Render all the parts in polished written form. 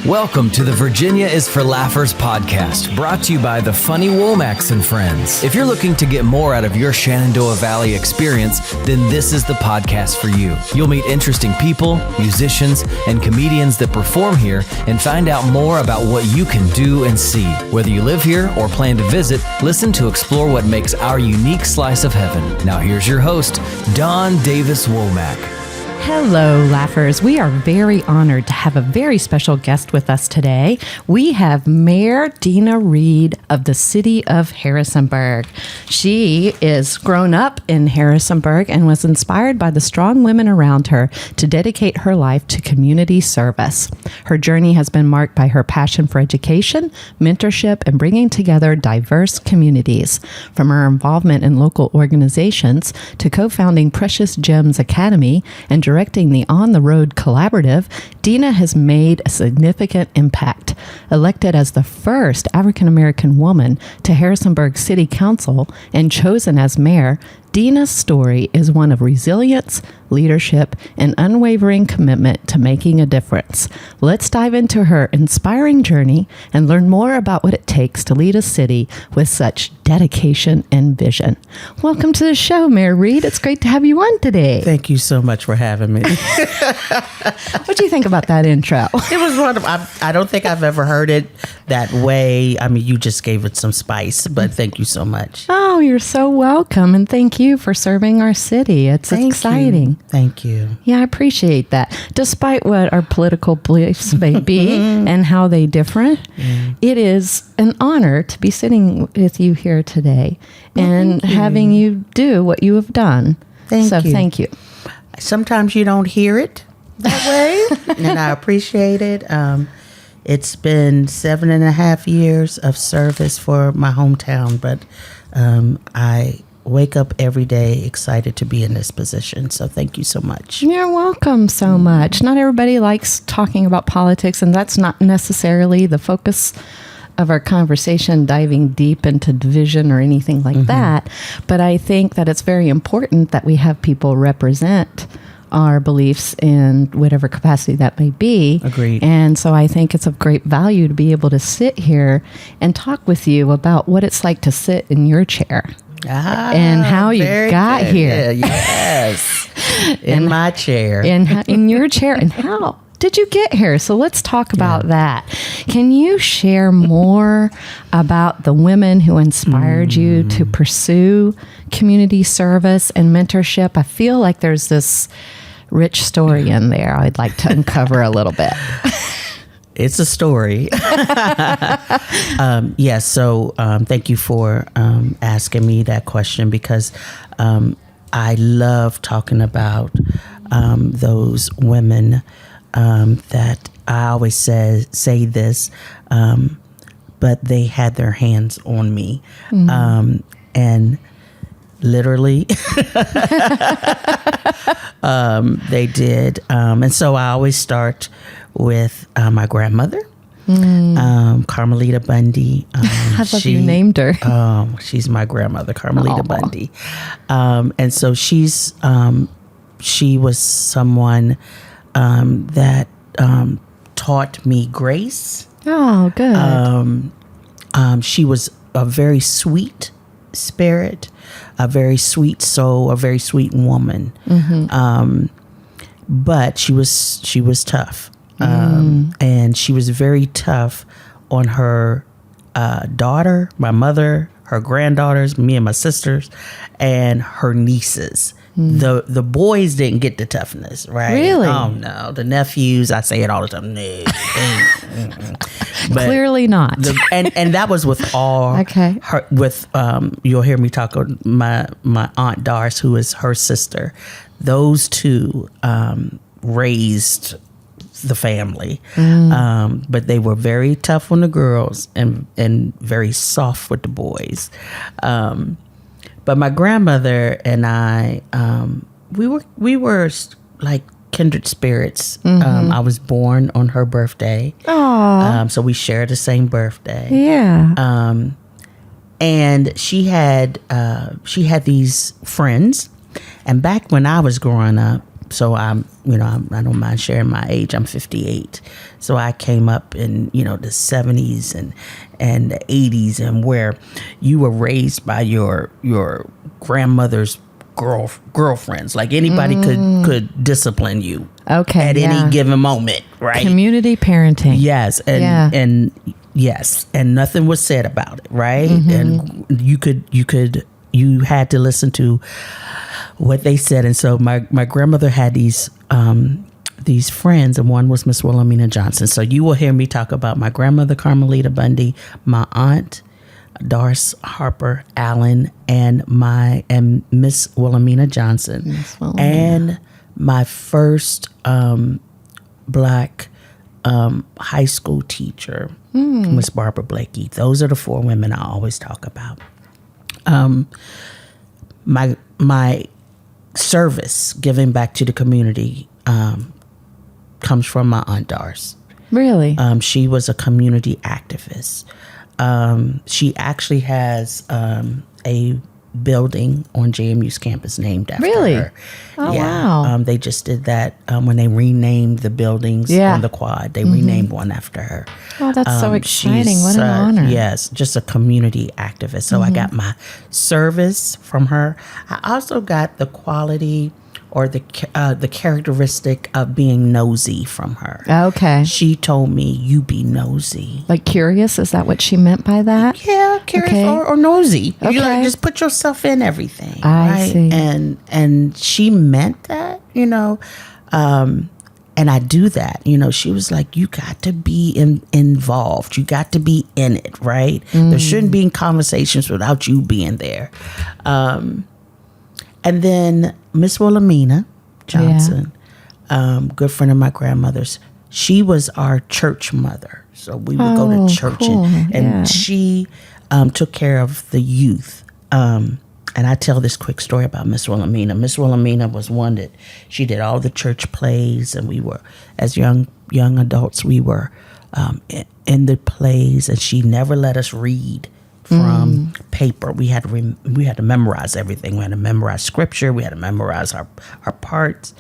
Welcome to the Virginia is for Laughers podcast, brought to you by the funny Womacks and Friends. If you're looking to get more out of your Shenandoah Valley experience, then this is the podcast for you. You'll meet interesting people, musicians, and comedians that perform here and find out more about what you can do and see. Whether you live here or plan to visit, listen to explore what makes our unique slice of heaven. Now here's your host, Dawn Davis Womack. Hello, Laughers. We are very honored to have a very special guest with us today. We have Mayor Deanna Reed of the city of Harrisonburg. She is grown up in Harrisonburg and was inspired by the strong women around her to dedicate her life to community service. Her journey has been marked by her passion for education, mentorship, and bringing together diverse communities. From her involvement in local organizations to co-founding Precious Gems Academy and directing the On the Road Collaborative, Deanna has made a significant impact. Elected as the first African-American woman to Harrisonburg City Council and chosen as mayor, Deanna's story is one of resilience, leadership, and unwavering commitment to making a difference. Let's dive into her inspiring journey and learn more about what it takes to lead a city with such dedication and vision. Welcome to the show, Mayor Reed. It's great to have you on today. Thank you so much for having me. What do you think about that intro? It was wonderful. I don't think I've ever heard it that way. I mean, you just gave it some spice, but thank you so much. Oh, you're so welcome. And thank you for serving our city. It's exciting. Thank you. Yeah, I appreciate that. Despite what our political beliefs may be and how they differ, it is an honor to be sitting with you here today and having you do what you have done. Thank you. Sometimes you don't hear it that way, and I appreciate it. It's been 7.5 years of service for my hometown, but I wake up every day excited to be in this position. So thank you so much. You're welcome so much. Not everybody likes talking about politics, and that's not necessarily the focus of our conversation, diving deep into division or anything like that. But I think that it's very important that we have people represent our beliefs in whatever capacity that may be. Agreed. And so I think it's of great value to be able to sit here and talk with you about what it's like to sit in your chair. And how you got here. Yes. In my chair. In your chair. And how did you get here? So let's talk about that. Can you share more about the women who inspired you to pursue community service and mentorship? I feel like there's this rich story in there I'd like to uncover a little bit. It's a story. Yes. So thank you for asking me that question, because I love talking about those women that I always say this, but they had their hands on me. And literally, they did. And so I always start with my grandmother, Carmelita Bundy. I love you named her. She's my grandmother, Carmelita Bundy. And so she was someone that taught me grace. Oh, good. She was a very sweet spirit, a very sweet soul, a very sweet woman. But she was tough. And she was very tough on her daughter, my mother, her granddaughters, me and my sisters, and her nieces. The boys didn't get the toughness, right? Really? Oh no, the nephews. I say it all the time. No, but clearly not. And that was with all. Okay. Her, with you'll hear me talk with my aunt Doris, who is her sister. Those two raised the family, but they were very tough on the girls and very soft with the boys. But my grandmother and I, we were like kindred spirits. I was born on her birthday. So we share the same birthday. Yeah. And she had these friends, and back when I was growing up, So I don't mind sharing my age. I'm 58. So I came up in, the 70s and the 80s, and where you were raised by your grandmother's girlfriends. Like anybody could discipline you at any given moment, right? Community parenting. Yes. And yes, and nothing was said about it, right? And you had to listen to what they said. And so my grandmother had these friends, and one was Miss Wilhelmina Johnson. So you will hear me talk about my grandmother, Carmelita Bundy, my aunt, Doris Harper Allen, and Miss Wilhelmina Johnson, and my first black high school teacher, Miss Barbara Blakey. Those are the 4 women I always talk about. My service, giving back to the community, comes from my aunt Doris. Really? She was a community activist. She actually has a building on JMU's campus named after her. Oh, wow. They just did that when they renamed the buildings on the quad. They renamed one after her. Oh, that's so exciting. What an honor. Yes, just a community activist. So I got my service from her. I also got the quality or the characteristic of being nosy from her. Okay. She told me, you be nosy. Like curious? Is that what she meant by that? Yeah, curious or nosy. Okay. You just put yourself in everything. I see. And she meant that, and I do that. She was like, you got to be involved. You got to be in it, right? There shouldn't be conversations without you being there. And then Miss Wilhelmina Johnson, good friend of my grandmother's, she was our church mother. So we would go to church, cool. and she took care of the youth. And I tell this quick story about Miss Wilhelmina. Miss Wilhelmina was one that she did all the church plays, and we were, as young adults, we were in the plays, and she never let us read from paper. We had to memorize everything. We had to memorize scripture. We had to memorize our parts.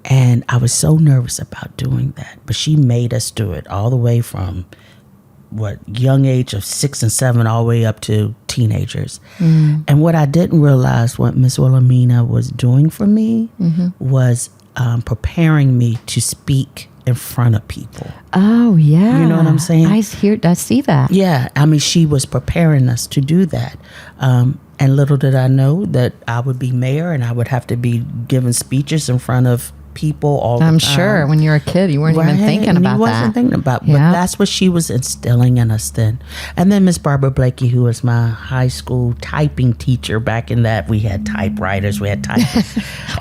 And I was so nervous about doing that, but she made us do it all the way from young age of 6 and 7 all the way up to teenagers. And what I didn't realize what Miss Wilhelmina was doing for me was preparing me to speak in front of people. Oh, yeah. You know what I'm saying? I see that. Yeah. I mean, she was preparing us to do that. And little did I know that I would be mayor and I would have to be giving speeches in front of people all the time. I'm sure when you were a kid, you weren't even thinking about that. You wasn't thinking about but that's what she was instilling in us then. And then Miss Barbara Blakey, who was my high school typing teacher back in that, we had typewriters, we had typing.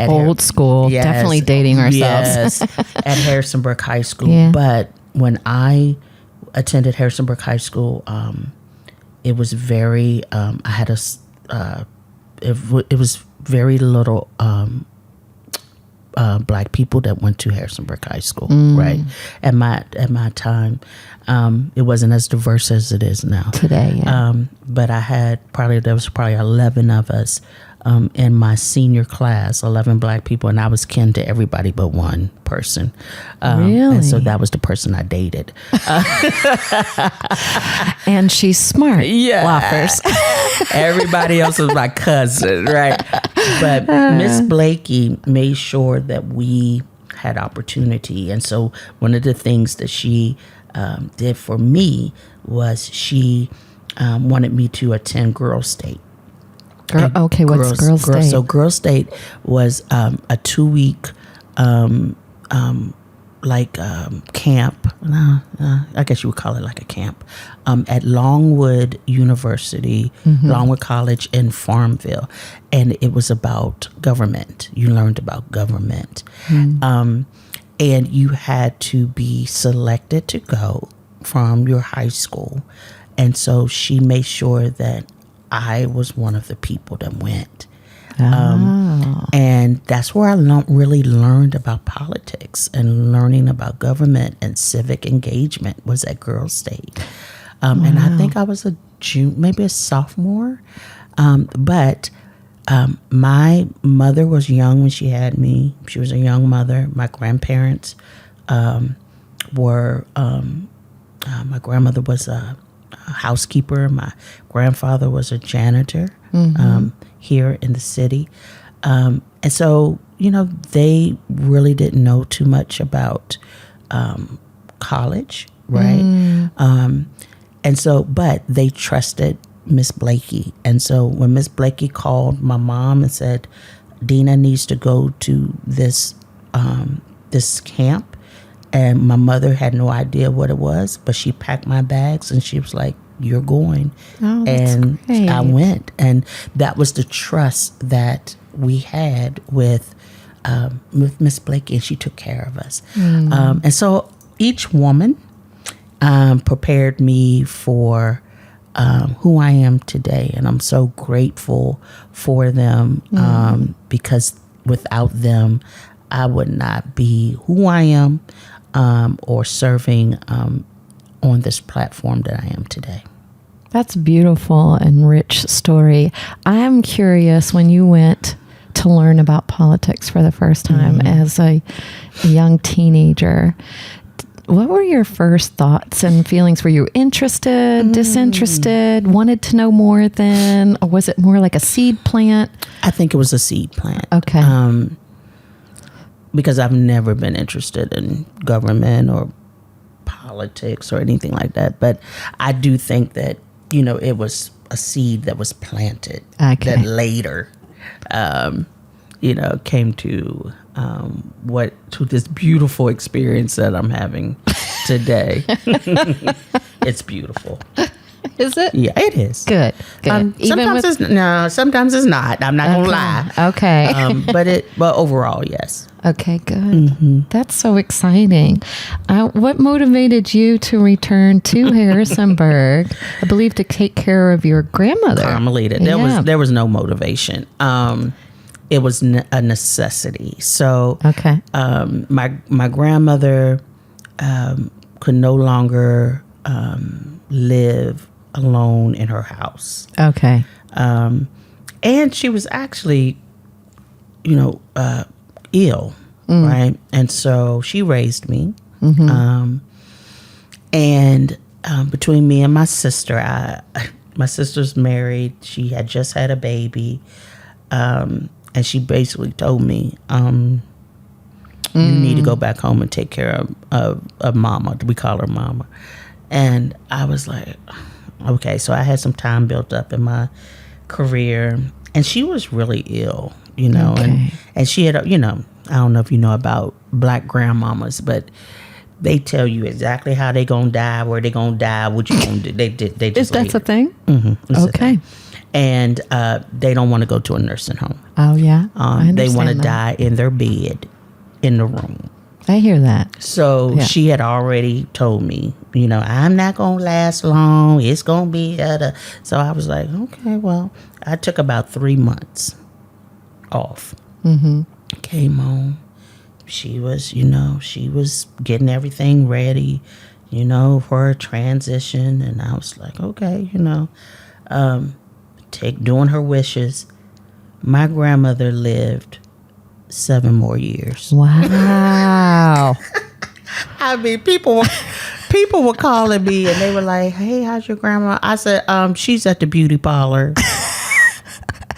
Old school, definitely dating ourselves. Yes, at Harrisonburg High School. Yeah. But when I attended Harrisonburg High School, it was very, I had it was very little black people that went to Harrisonburg High School, right? At my time, it wasn't as diverse as it is now today. Yeah. But there was probably 11 of us in my senior class, 11 black people, and I was kin to everybody but one person. Really? And so that was the person I dated. And she's smart. Yeah. Waffers. Everybody else was my cousin, right? But Miss Blakey made sure that we had opportunity. And so one of the things that she did for me was she wanted me to attend Girls State. What's Girls State? So Girls State was a 2-week camp. I guess you would call it like a camp at Longwood University, Longwood College in Farmville, and it was about government. You learned about government, and you had to be selected to go from your high school, and so she made sure that I was one of the people that went. And that's where I really learned about politics and learning about government and civic engagement was at Girls State. And I think I was maybe a sophomore. But My mother was young when she had me. She was a young mother. My grandparents were, my grandmother was a housekeeper. My grandfather was a janitor here in the city. And so, they really didn't know too much about college, right? And so, but they trusted Miss Blakey. And so when Miss Blakey called my mom and said, Deanna needs to go to this camp, and my mother had no idea what it was, but she packed my bags and she was like, you're going. Oh, that's and great. I went. And that was the trust that we had with Miss Blakey, and she took care of us. And so each woman prepared me for who I am today. And I'm so grateful for them because without them, I would not be who I am or serving on this platform that I am today. That's a beautiful and rich story. I'm curious, when you went to learn about politics for the first time as a young teenager, what were your first thoughts and feelings? Were you interested, disinterested, wanted to know more then? Or was it more like a seed plant? I think it was a seed plant. Okay. Because I've never been interested in government or politics or anything like that. But I do think that, it was a seed that was planted that later, came to to this beautiful experience that I'm having today. It's beautiful. Is it? Yeah, it is. Good. Sometimes it's not. I'm not gonna lie. Okay. But overall, yes. Okay, good. That's so exciting. What motivated you to return to Harrisonburg? I believe to take care of your grandmother. Carmelita. There was no motivation. It was a necessity. So, okay. My grandmother could no longer live alone in her house. Okay. And she was actually, ill, right? And so she raised me. And between me and my sister, my sister's married. She had just had a baby. And she basically told me, you need to go back home and take care of Mama. We call her Mama. And I was like, okay. So I had some time built up in my career, and she was really ill, Okay. and she had, I don't know if you know about Black grandmamas, but they tell you exactly how they gonna die, where they gonna die, what you gonna do. They just Is that a thing? Mm-hmm, okay. And they don't want to go to a nursing home. Oh yeah. They want to die in their bed, in the room. I hear that. So she had already told me, I'm not going to last long. It's going to be So I was like, okay, well, I took about 3 months off. Came home. She was, she was getting everything ready, for a transition. And I was like, okay, doing her wishes. My grandmother lived 7 more years. Wow. I mean, people were calling me and they were like, hey, how's your grandma? I said, she's at the beauty parlor.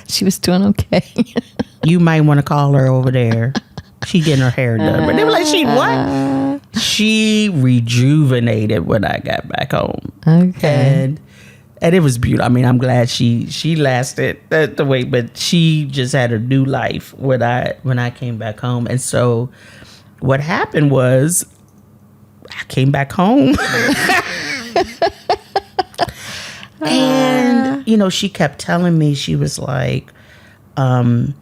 She was doing okay. You might want to call her over there. She getting her hair done. But they were like, she what? She rejuvenated when I got back home. Okay. And it was beautiful. I mean, I'm glad she lasted the way, but she just had a new life when I came back home. And so what happened was I came back home. And, she kept telling me, she was like, I've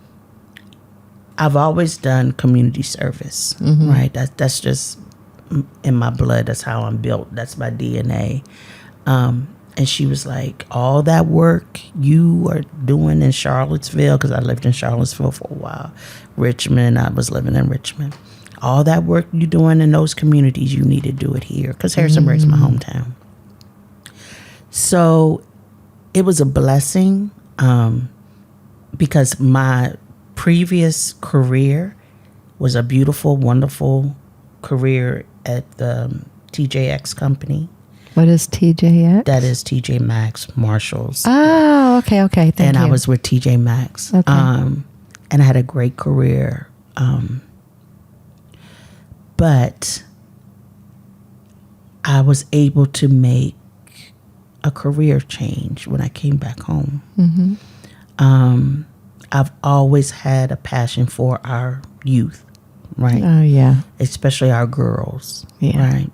always done community service, right? That's just in my blood. That's how I'm built. That's my DNA. And she was like, all that work you are doing in Charlottesville, because I lived in Charlottesville for a while. Richmond, I was living in Richmond. All that work you're doing in those communities, you need to do it here, because Harrisonburg is my hometown. So it was a blessing because my previous career was a beautiful, wonderful career at the TJX company. What is TJX? That is TJ Maxx, Marshalls. Oh, okay. Thank you. I was with TJ Maxx. Okay. And I had a great career. But I was able to make a career change when I came back home. I've always had a passion for our youth, right? Oh, yeah. Especially our girls, Yeah. right?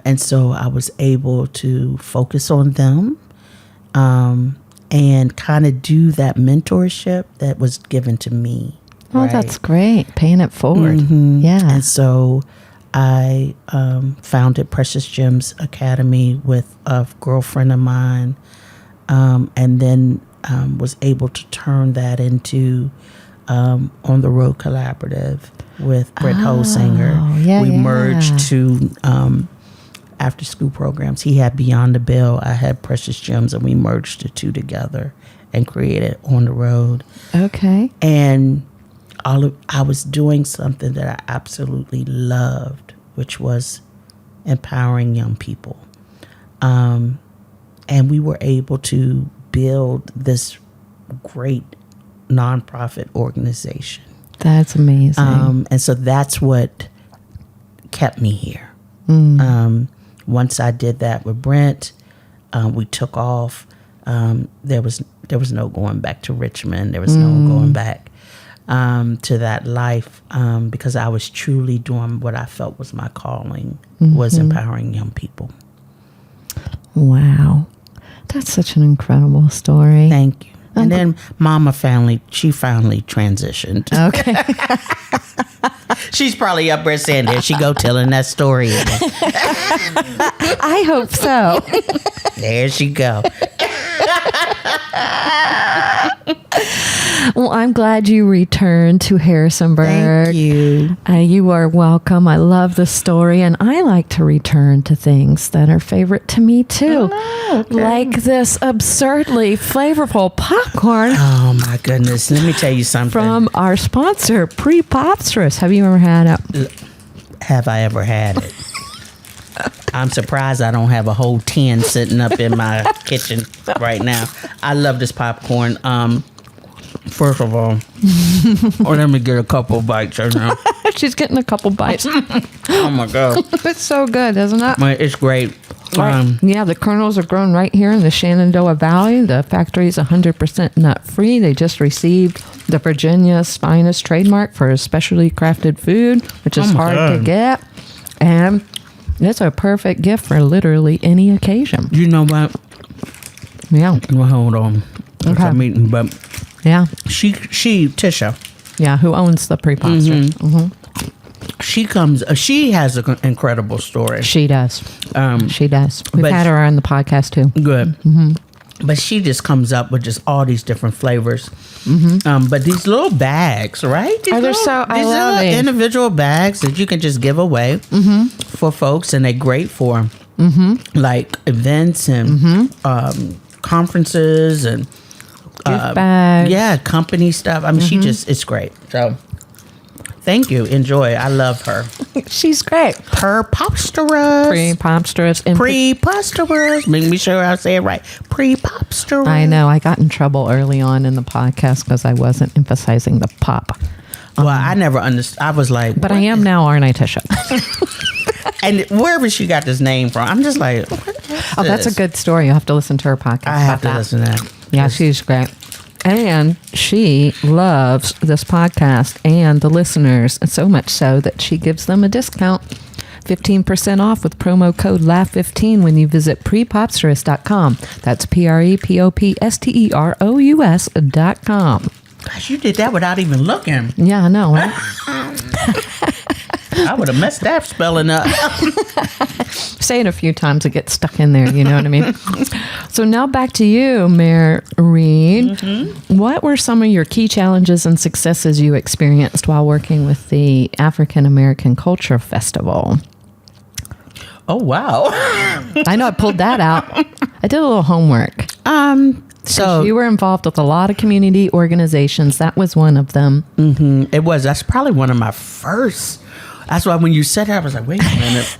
And so I was able to focus on them and kind of do that mentorship that was given to me. Oh, right? that's great. Paying it forward. Yeah. And so I founded Precious Gems Academy with a girlfriend of mine, and then was able to turn that into On the Road Collaborative with Brett Holsinger. Yeah, we yeah. merged two after school programs. He had Beyond the Bill, I had Precious Gems, and we merged the two together and created On the Road. Okay. And I was doing something that I absolutely loved, which was empowering young people. And we were able to build this great nonprofit organization. That's amazing. And so that's what kept me here. Once I did that with Brent, we took off. There was no going back to Richmond. There was no going back to that life, because I was truly doing what I felt was my calling, was empowering young people. Wow. That's such an incredible story. Thank you. And then Mama she finally transitioned. Okay. She's probably up there saying, there she go telling that story again. I hope so. There she go. Well, I'm glad you returned to Harrisonburg. Thank you. You are welcome. I love the story, and I like to return to things that are favorite to me too, like this absurdly flavorful popcorn Oh my goodness. Let me tell you something. from our sponsor, Pre-Popstress. Have you ever had it? Have I ever had it? I'm surprised I don't have a whole tin sitting up in my kitchen right now. I love this popcorn. First of all, let me get a couple bites right now. She's getting a couple bites. Oh my God. It's so good, isn't it? It's great. Yeah, the kernels are grown right here in the Shenandoah Valley. The factory is 100% nut-free. They just received the Virginia's finest trademark for specially crafted food, which is hard to get. And it's a perfect gift for literally any occasion. You know what? Yeah. Well, hold on. Okay. I'm eating, but Yeah. Tisha, Yeah, who owns the Pre-Popstress. she has an incredible story. She does. She does. We've but- had her on the podcast too. Good. But she just comes up with just all these different flavors. But these little bags, right? Oh, they're so- I these love little these. individual bags that you can just give away for folks, and they're great for like events and conferences and Gift bags. yeah, company stuff. I mean, she just it's great. So thank you. Enjoy. I love her. She's great. Pre-Popstress. Pre-Popstress. And Pre-Popstress. Make me sure I say it right. Pre-Popstress. I know. I got in trouble early on in the podcast because I wasn't emphasizing the pop. Well, I never understood. I was like, But I am now, aren't I, Tisha? and wherever she got this name from, I'm just like, Oh, that's a good story. You'll have to listen to her podcast. I have to about that. listen to that. Yeah, she's great. And she loves this podcast and the listeners, and so much so that she gives them a discount. 15% off with promo code LAUGH15 when you visit prepopsterous.com. That's PREPOPSTEROUS.com. Gosh, you did that without even looking. Yeah, I know, right? I would have messed that spelling up. Say it a few times, it gets stuck in there, you know what I mean? So now back to you, Mayor Reed. What were some of your key challenges and successes you experienced while working with the African American Culture Festival? Oh, wow. I know I pulled that out. I did a little homework. So you were involved with a lot of community organizations. That was one of them. It was. That's probably one of my first. That's why when you said that, I was like, wait a minute.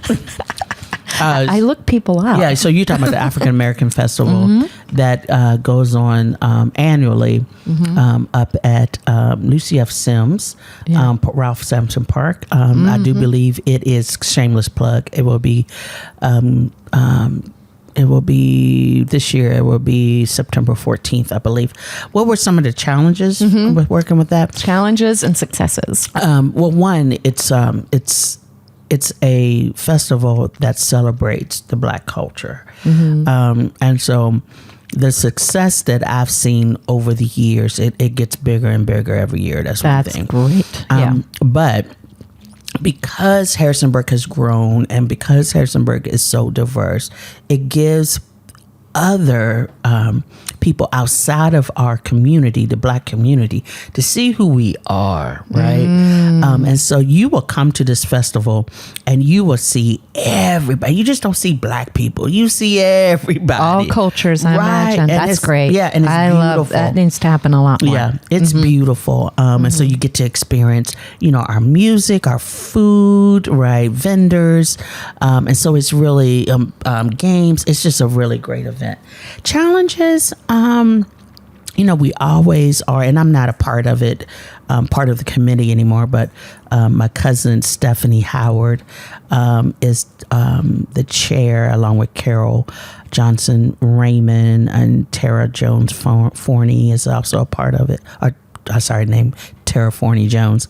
I look people up. Yeah, so you're talking about the African American Festival that goes on annually up at Lucy F. Sims, Ralph Sampson Park. I do believe it is, shameless plug, it will be this year. It will be September 14th, I believe. What were some of the challenges with working with that? Challenges and successes. Well, one, it's a festival that celebrates the Black culture. And so the success that I've seen over the years, it gets bigger and bigger every year. That's one thing. Great. But because Harrisonburg has grown and because Harrisonburg is so diverse, it gives other people outside of our community, the Black community, to see who we are, right? And so you will come to this festival and you will see everybody. You just don't see Black people. You see everybody. All cultures, I imagine. And that's great. Yeah, and it's beautiful. Love that. Needs to happen a lot more. Yeah, it's beautiful. And so you get to experience, our music, our food, right? Vendors. And so it's really games. It's just a really great event. Challenges, we always are, and I'm not a part of it, part of the committee anymore, but my cousin Stephanie Howard is the chair, along with Carol Johnson Raymond, and Tara Jones Forney is also a part of it. Named Tara Forney Jones.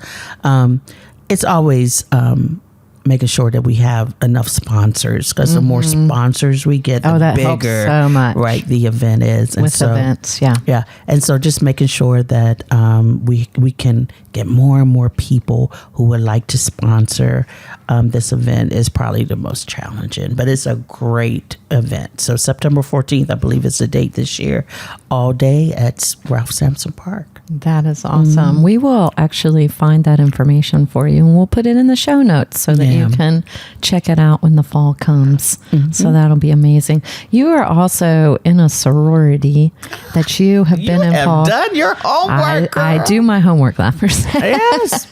It's always making sure that we have enough sponsors, because the more sponsors we get, the that bigger, helps so much. Right, the event is. And with events, yeah. And so just making sure that we can get more and more people who would like to sponsor this event is probably the most challenging, but it's a great event. So September 14th, I believe is the date this year, all day at Ralph Sampson Park. That is awesome. We will actually find that information for you, and we'll put it in the show notes so that you can check it out when the fall comes. So that'll be amazing. You are also in a sorority that you have been involved. You have done your homework. I do my homework, Laughers. Yes.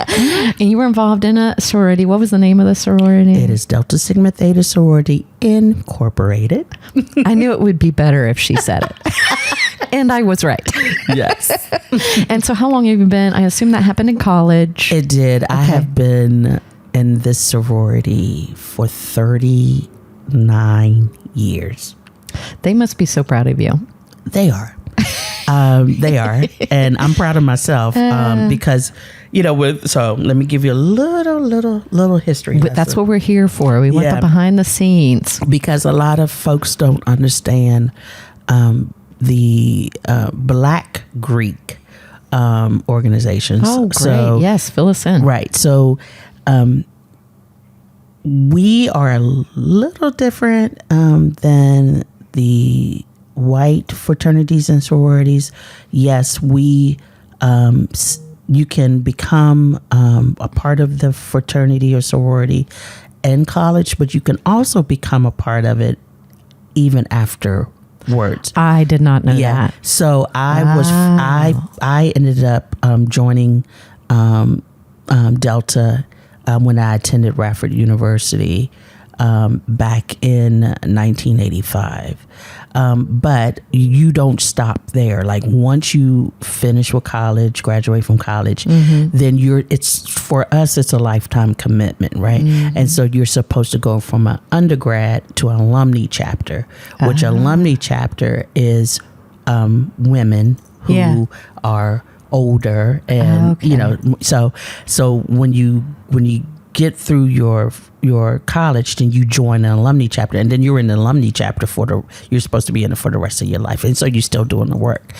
And you were involved in a sorority. What was the name of the sorority? It is Delta Sigma Theta Sorority Incorporated. I knew it would be better if she said it. And I was right. Yes. And so how long have you been? I assume that happened in college. It did. Okay. I have been in this sorority for 39 years. They must be so proud of you. They are. They are. And I'm proud of myself because, so let me give you a little history. That's what we're here for. We want the behind the scenes. Because a lot of folks don't understand the Black Greek organizations. Oh, great. So, yes, fill us in. Right. So we are a little different than the white fraternities and sororities. Yes, you can become a part of the fraternity or sorority in college, but you can also become a part of it even afterwards. I did not know that. So I ended up joining Delta when I attended Radford University back in 1985. But you don't stop there. Like once you finish with college, graduate from college, then for us, it's a lifetime commitment, right? And so you're supposed to go from an undergrad to an alumni chapter, which alumni chapter is women who are older, and so when you get through your college, then you join an alumni chapter, and then you're in the alumni chapter you're supposed to be in it for the rest of your life, and so you're still doing the work.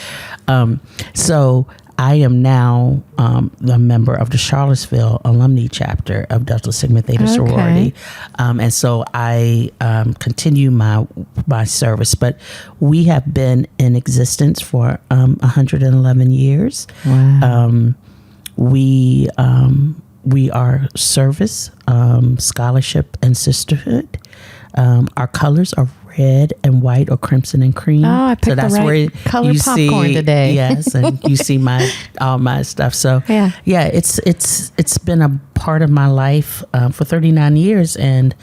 So I am now a member of the Charlottesville alumni chapter of Delta Sigma Theta Sorority, and so I continue my service. But we have been in existence for 111 years. Wow. We are service, scholarship, and sisterhood. Our colors are red and white or crimson and cream. Oh, I picked the right color popcorn today. Yes, and you see all my stuff. So yeah, it's been a part of my life for 39 years, and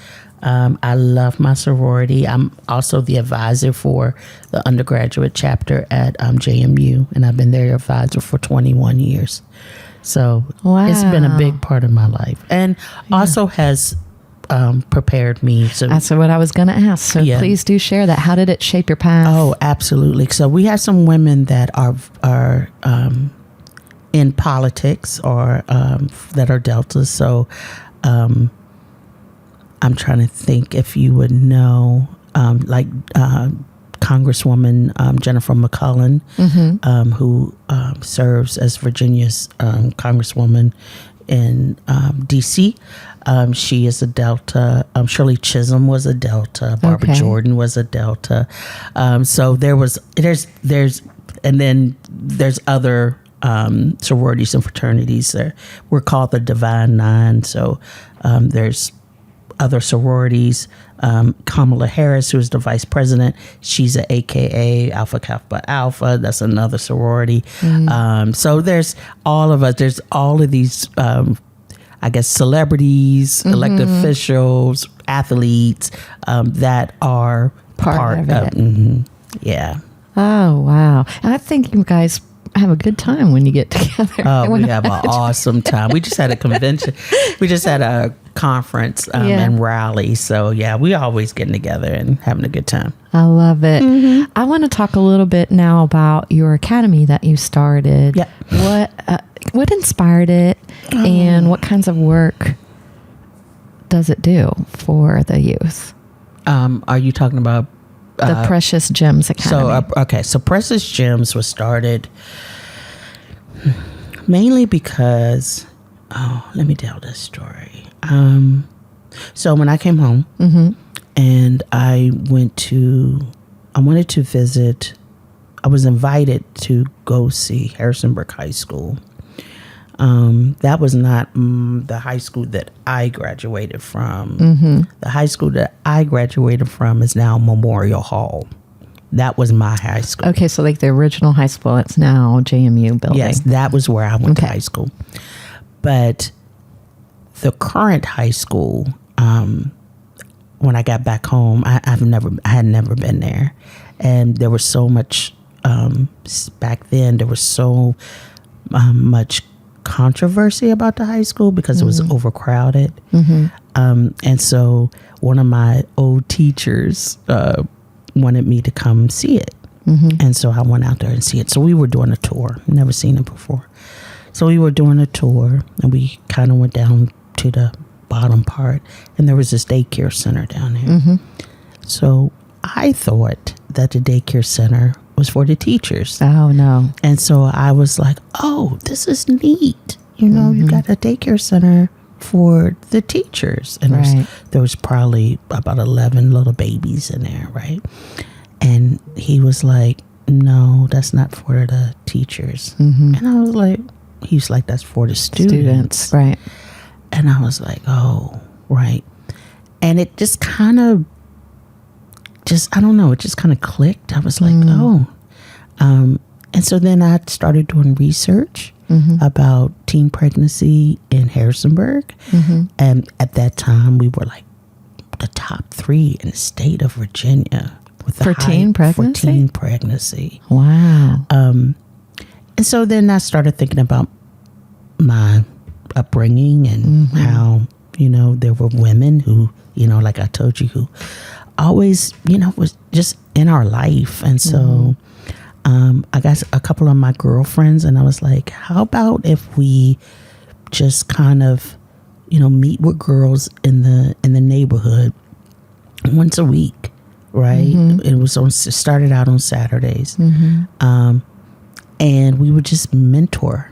I love my sorority. I'm also the advisor for the undergraduate chapter at JMU, and I've been their advisor for 21 years. So it's been a big part of my life, and also has prepared me. So that's what I was going to ask. So please do share that. How did it shape your path? Oh, absolutely. So we have some women that are in politics or that are Deltas. So I'm trying to think if you would know, Congresswoman Jennifer McCullen, who serves as Virginia's Congresswoman in D.C. She is a Delta. Shirley Chisholm was a Delta. Barbara Jordan was a Delta. So there's other sororities and fraternities. We're called the Divine Nine. So there's other sororities. Kamala Harris, who is the vice president, she's a AKA Alpha Kappa Alpha. That's another sorority. So there's all of us. There's all of these, I guess, celebrities, elected officials, athletes that are part of it. Yeah. Oh, wow. I think you guys have a good time when you get together. Oh, we have an awesome time. We just had a convention. We just had a conference and rally. So, yeah, we always getting together and having a good time. I love it. I want to talk a little bit now about your academy that you started. Yeah. What inspired it, and what kinds of work does it do for the youth? Are you talking about the Precious Gems Academy? So Precious Gems was started mainly because, let me tell this story. So when I came home and I wanted to visit, I was invited to go see Harrisonburg High School. That was not the high school that I graduated from. The high school that I graduated from is now Memorial Hall. That was my high school. Okay, so like the original high school, it's now JMU building. Yes, that was where I went to high school. But the current high school, when I got back home, I had never been there, and there was so much back then. There was so much controversy about the high school because it was overcrowded, and so one of my old teachers wanted me to come see it, and so I went out there and see it. So we were doing a tour. Never seen it before. So we were doing a tour, and we kind of went down to the bottom part, and there was this daycare center down there. So I thought that the daycare center was for the teachers. Oh, no. And so I was like, oh, this is neat. You know, you got a daycare center for the teachers. And there was probably about 11 little babies in there, right? And he was like, no, that's not for the teachers. And I was like, he was like, that's for the students. Right. And I was like, oh, right. And it just kind of, I don't know, it just kind of clicked. I was like, oh. And so then I started doing research about teen pregnancy in Harrisonburg. And at that time, we were like the top 3 in the state of Virginia. For teen pregnancy? For teen pregnancy. Wow. And so then I started thinking about my upbringing and how, you know, there were women who, you know, like I told you, who always, you know, was just in our life. And so I got a couple of my girlfriends, and I was like, how about if we just kind of, you know, meet with girls in the neighborhood once a week, right? It started out on Saturdays. And we would just mentor.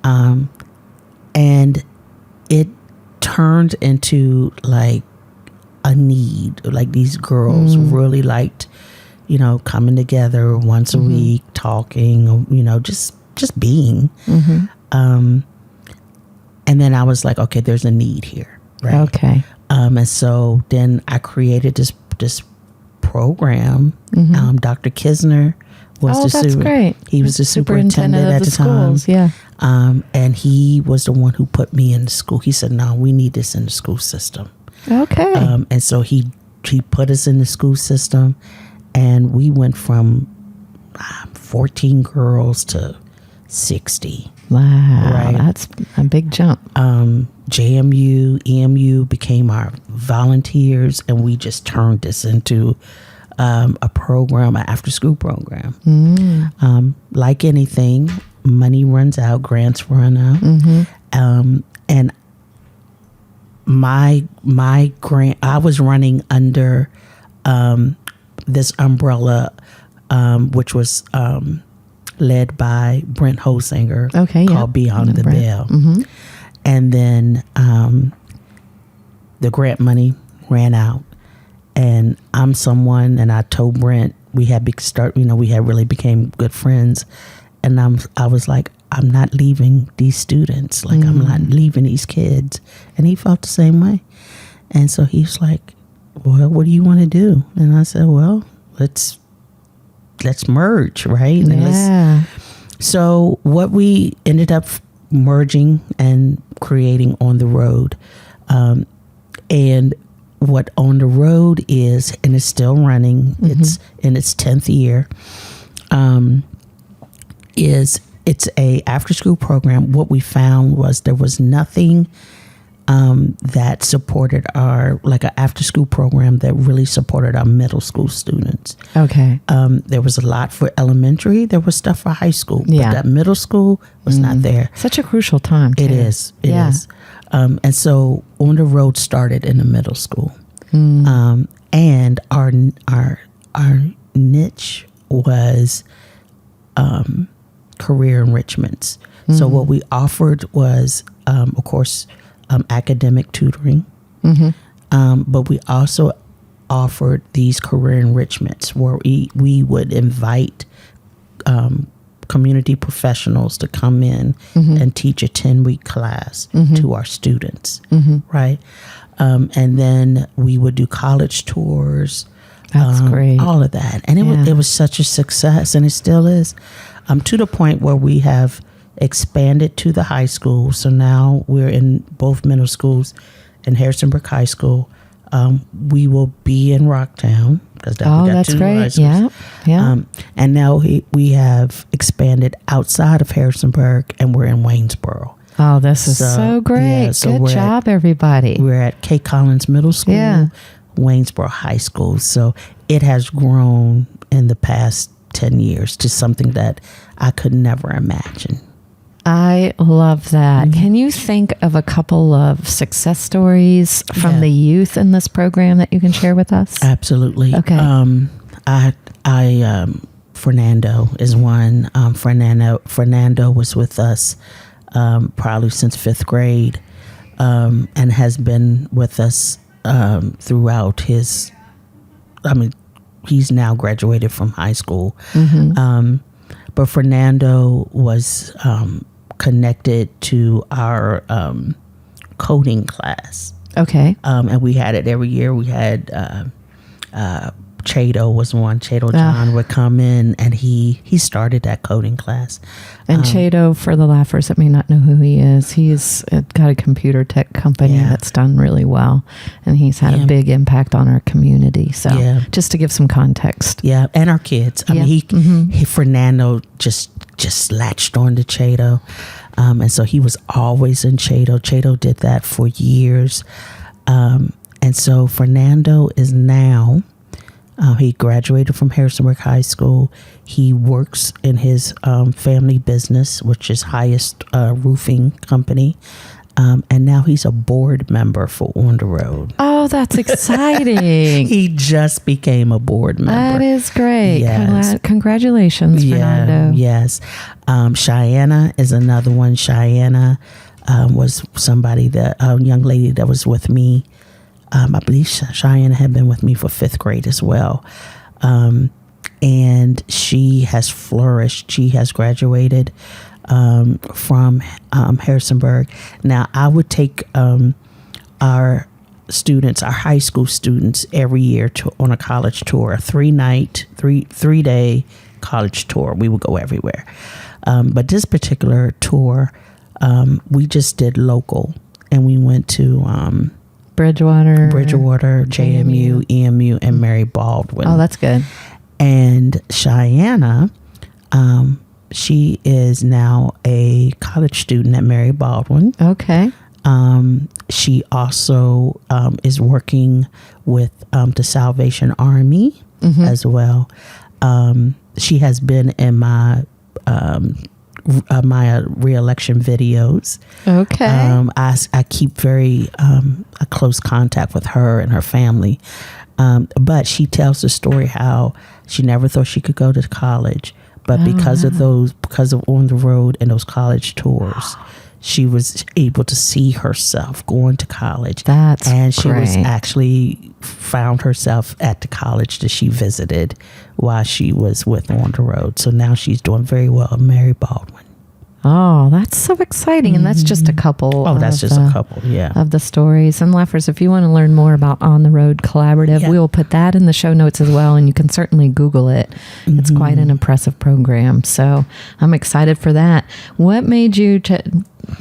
And it turned into like a need. Like these girls really liked, you know, coming together once a week, talking, you know, just being. And then I was like, okay, there's a need here, right? Okay. And so then I created this program. Dr. Kisner was great. He was the superintendent at the time. Schools, yeah. And he was the one who put me in the school. He said, "No, we need this in the school system." Okay. And so he put us in the school system, and we went from 14 girls to 60. Wow, Right. that's a big jump. JMU, EMU became our volunteers, and we just turned this into a program, an after-school program. Like anything, money runs out, grants run out, and my grant, I was running under this umbrella, which was led by Brent Holsinger, called Beyond the Veil. And then the grant money ran out, and I'm someone, and I told Brent, we had really became good friends, and I was like, I'm not leaving these students, like I'm not leaving these kids. And he felt the same way. And so he's like, well, what do you want to do? And I said, well, let's merge, right? Yeah. So what we ended up merging and creating On the Road, and what On the Road is, and it's still running, it's in its 10th year, it's a after school program. What we found was there was nothing that supported an after school program that really supported our middle school students. Okay. There was a lot for elementary. There was stuff for high school. Yeah. But that middle school was not there. Such a crucial time, too. It is. It is. And so On the Road started in the middle school. And our niche was career enrichments. So what we offered was, of course, academic tutoring, but we also offered these career enrichments where we would invite community professionals to come in and teach a 10-week class to our students, right? And then we would do college tours. That's great. All of that. And it was such a success, and it still is, to the point where we have expanded to the high school. So now we're in both middle schools. In Harrisonburg High School, we will be in Rocktown, because we got that's two great. high schools. Yeah. And now we have expanded outside of Harrisonburg, and we're in Waynesboro. Oh, this is so great. Yeah, so Good job, everybody. We're at K. Collins Middle School, Waynesboro High School. So it has grown in the past 10 years to something that I could never imagine. I love that. Can you think of a couple of success stories from the youth in this program that you can share with us? Absolutely. Okay. Fernando is one. Fernando was with us probably since 5th grade, and has been with us throughout his. He's now graduated from high school, but Fernando was connected to our coding class. Okay. And we had it every year. We had Chado was one. Chado John would come in, and he started that coding class. And Chado, for the laughers that may not know who he is, he's got a computer tech company that's done really well, and he's had a big impact on our community. So just to give some context. Yeah, and our kids. I mean, Fernando just latched on to Chado. And so he was always in Chado. Chado did that for years. And so Fernando is now, he graduated from Harrisonburg High School. He works in his family business, which is Highest Roofing Company. And now he's a board member for On the Road. Oh, that's exciting. He just became a board member. That is great. Yes. Congratulations, Fernando. Yes. Cheyenne is another one. Cheyenne was somebody a young lady that was with me. I believe Cheyenne had been with me for 5th grade as well. And she has flourished. She has graduated from Harrisonburg. Now, I would take our students, our high school students, every year on a college tour, a 3-day college tour. We would go everywhere. But this particular tour, we just did local, and we went to Bridgewater, JMU, EMU, and Mary Baldwin. Oh, that's good. And Cheyenne, she is now a college student at Mary Baldwin. Okay. She also is working with the Salvation Army as well. She has been in my re-election videos. Okay. I keep very a close contact with her and her family. But she tells the story how she never thought she could go to college, but because of On the Road and those college tours, she was able to see herself going to college. And she was actually found herself at the college that she visited while she was with On the Road. So now she's doing very well at Mary Baldwin. Oh, that's so exciting. And that's just a couple. Oh, that's just a couple, yeah. Of the stories. And Laughers, if you want to learn more about On the Road Collaborative, we will put that in the show notes as well. And you can certainly Google it. It's quite an impressive program. So I'm excited for that. What made you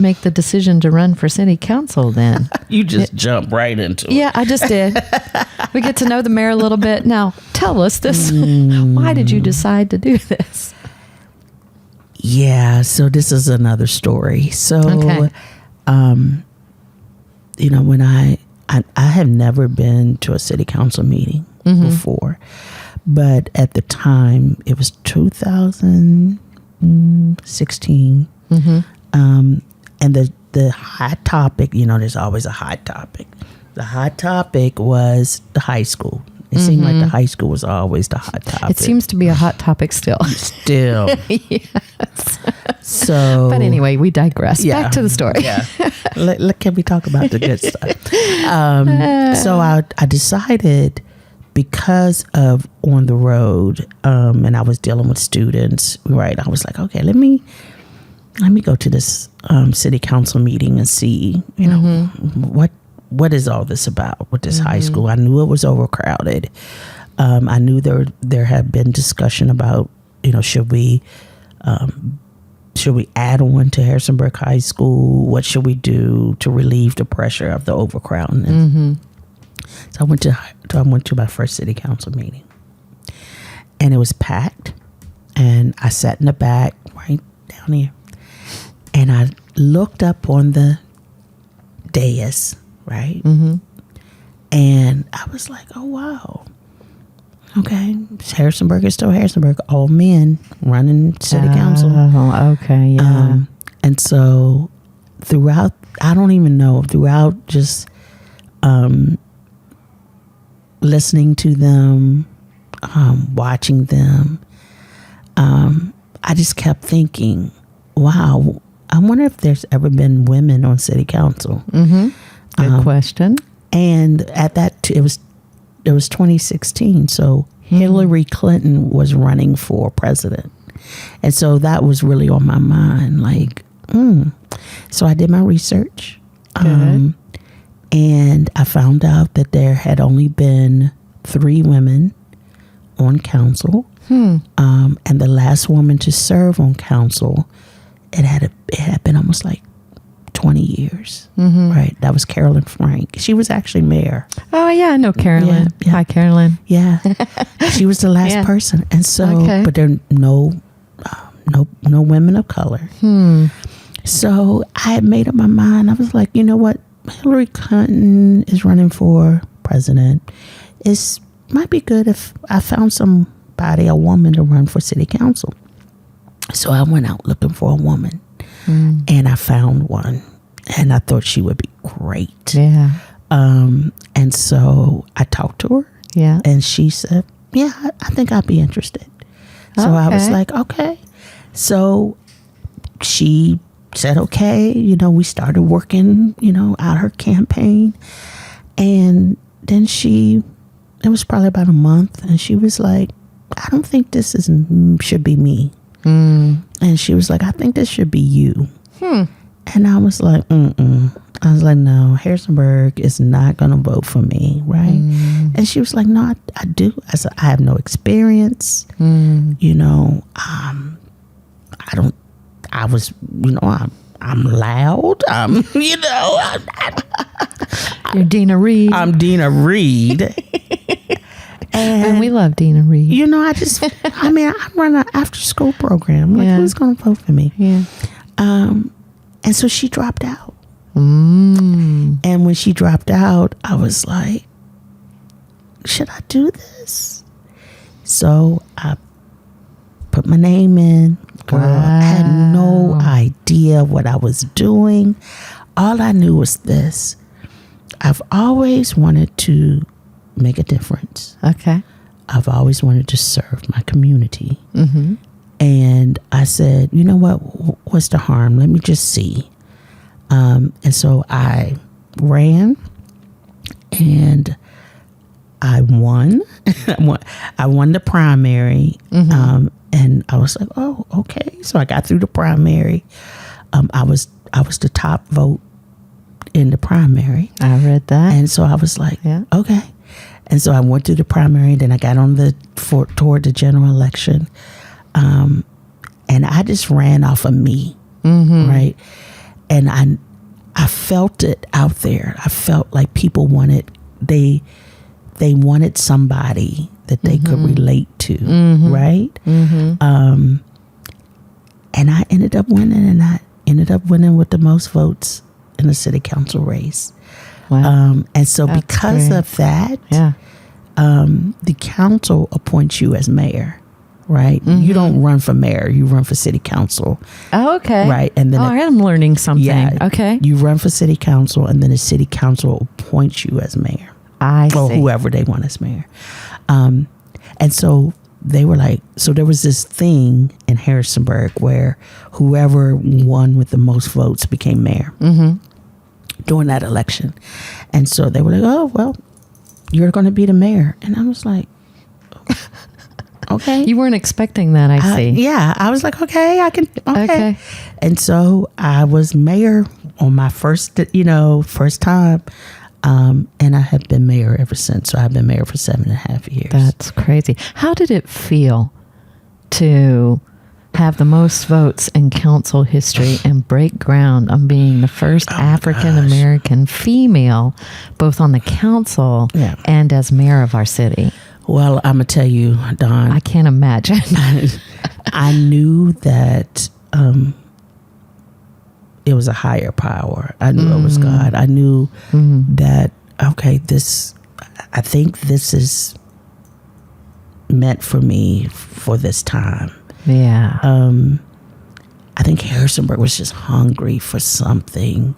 make the decision to run for city council then? You just jump right into it. Yeah, I just did. We get to know the mayor a little bit. Now, tell us this. Why did you decide to do this? Yeah, so this is another story. So, when I have never been to a city council meeting before, but at the time, it was 2016, and the hot topic, there's always a hot topic. The hot topic was the high school. It seemed like the high school was always the hot topic. It seems to be a hot topic still. Yes. So, but anyway, we digress. Yeah, back to the story. Yeah. Can we talk about the good stuff? So I decided, because of On the Road, and I was dealing with students, right? I was like, okay, let me go to this city council meeting and see, what is all this about with this high school? I knew it was overcrowded. I knew there had been discussion about, should we add on to Harrisonburg High School? What should we do to relieve the pressure of the overcrowding? So I went to my first city council meeting, and it was packed, and I sat in the back right down here, and I looked up on the dais, right? And I was like, oh, wow. Okay. Harrisonburg is still Harrisonburg. All men running city council. Oh, okay. Yeah. And so throughout just listening to them, watching them, I just kept thinking, wow, I wonder if there's ever been women on city council. Good question. And at that, it was 2016. So Hillary Clinton was running for president. And so that was really on my mind. Like, So I did my research. And I found out that there had only been 3 women on council. And the last woman to serve on council, it had been almost like 20 years, right? That was Carolyn Frank. She was actually mayor. Oh yeah, I know Carolyn. Yeah. Hi, Carolyn. Yeah, she was the last person, and so, but there are no women of color. So I had made up my mind. I was like, you know what? Hillary Clinton is running for president. It might be good if I found a woman to run for city council. So I went out looking for a woman. And I found one, and I thought she would be great. Yeah. And so I talked to her. Yeah. And she said, yeah, I think I'd be interested. So I was like, okay. So she said, okay. We started working, out her campaign. And then it was probably about a month, and she was like, I don't think this should be me. And she was like, I think this should be you. And I was like, I I was like, no, Harrisonburg is not going to vote for me, right? And she was like, no, I do. I said, I have no experience. You know, I'm loud. You know, You're Deanna Reed. I'm Deanna Reed. And we love Deanna Reed. You know, I run an after school program. Like, who's going to vote for me? Yeah. And so she dropped out. And when she dropped out, I was like, should I do this? So I put my name in. Girl, I had no idea what I was doing. All I knew was this. I've always wanted to make a difference. Okay. I've always wanted to serve my community. And I said, you know what? What's the harm? Let me just see. And so I ran and I won. I won the primary. And I was like, oh, okay. So I got through the primary. I was the top vote in the primary. I read that. And so I was like, okay. And so I went through the primary, then I got on toward the general election. And I just ran off of me, right? And I felt it out there. I felt like people wanted somebody that they could relate to, right? And I ended up winning, and I ended up winning with the most votes in the city council race. Wow. And so because of that, the council appoints you as mayor, right? You don't run for mayor, you run for city council. Oh, okay. Right. And then I'm learning something. Yeah. Okay. You run for city council, and then the city council appoints you as mayor. I see. Or whoever they want as mayor. And so they were like, so there was this thing in Harrisonburg where whoever won with the most votes became mayor during that election. And so they were like, oh, well, you're going to be the mayor. And I was like, okay. You weren't expecting that, I see. Yeah. I was like, okay, I can. Okay. And so I was mayor on my first time. And I have been mayor ever since. So I've been mayor for 7.5 years. That's crazy. How did it feel to have the most votes in council history and break ground on being the first African American female, both on the council and as mayor of our city? Well, I'm going to tell you, Dawn. I can't imagine. I knew that it was a higher power. I knew it was God. I knew that, okay, I think this is meant for me for this time. Yeah. I think Harrisonburg was just hungry for something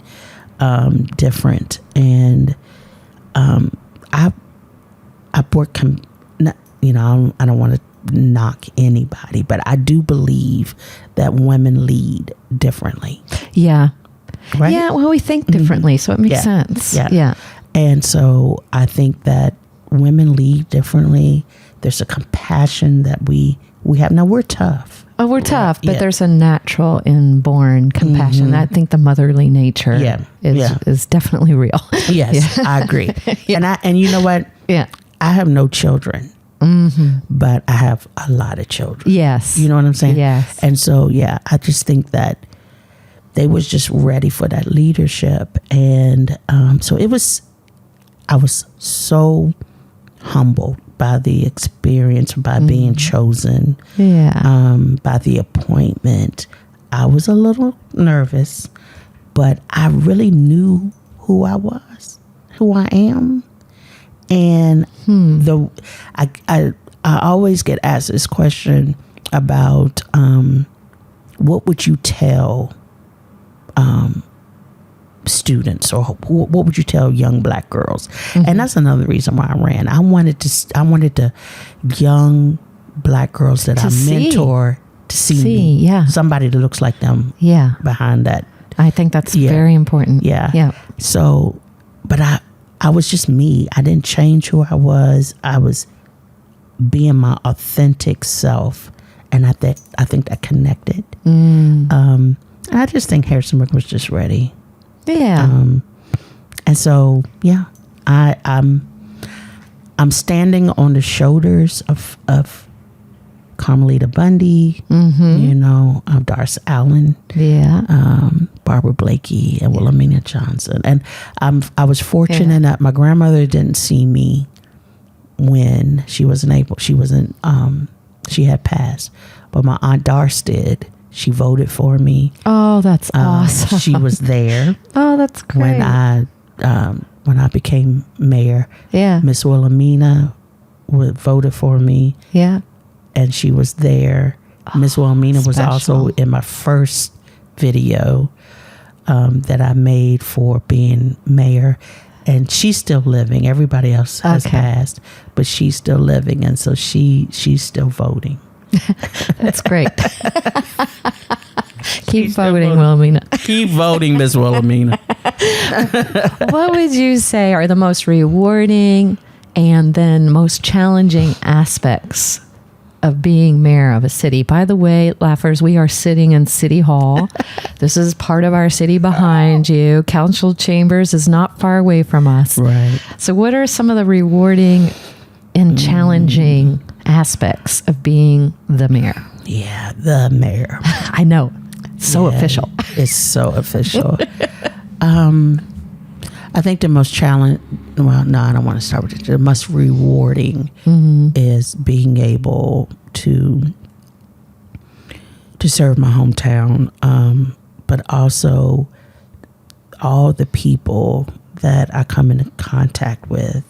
different. And I work, I don't want to knock anybody, but I do believe that women lead differently. Yeah. Right? Yeah, well, we think differently, so it makes sense. Yeah. And so I think that women lead differently. There's a compassion that we have. Now, we're tough. Oh, we're tough, but there's a natural inborn compassion. I think the motherly nature is definitely real. Yes, I agree. And you know what? Yeah. I have no children. But I have a lot of children. Yes. You know what I'm saying? Yes. And so, I just think that they was just ready for that leadership. And so I was so humbled by the experience, by being chosen, by the appointment. I was a little nervous, but I really knew who I was, who I am. And I always get asked this question about what would you tell students, or what would you tell young Black girls? And that's another reason why I ran. I wanted the young Black girls that I mentor to see me, somebody that looks like them, behind that. I think that's very important. Yeah. So, but I was just me. I didn't change who I was. I was being my authentic self, and I think that connected. I just think Harrisonburg was just ready. Yeah. And so, yeah, I'm standing on the shoulders of Carmelita Bundy, Darce Allen, Barbara Blakey, and Wilhelmina Johnson. And I was fortunate that my grandmother didn't see me when she had passed, but my Aunt Darce did. She voted for me. Oh, that's awesome. She was there. Oh, that's great. When I became mayor. Yeah. Miss Wilhelmina voted for me. Yeah. And she was there. Miss Wilhelmina was also in my first video that I made for being mayor. And she's still living. Everybody else has passed, but she's still living. And so she's still voting. That's great. Keep voting, Wilhelmina. Keep voting, Miss Wilhelmina. What would you say are the most rewarding and then most challenging aspects of being mayor of a city? By the way, Laughers, we are sitting in City Hall. This is part of our city behind you. Council Chambers is not far away from us. Right. So what are some of the rewarding and challenging aspects of being the mayor? Yeah, the mayor. I know. So official. It's so official. I think the most I don't want to start with it. The most rewarding is being able to serve my hometown, but also all the people that I come into contact with,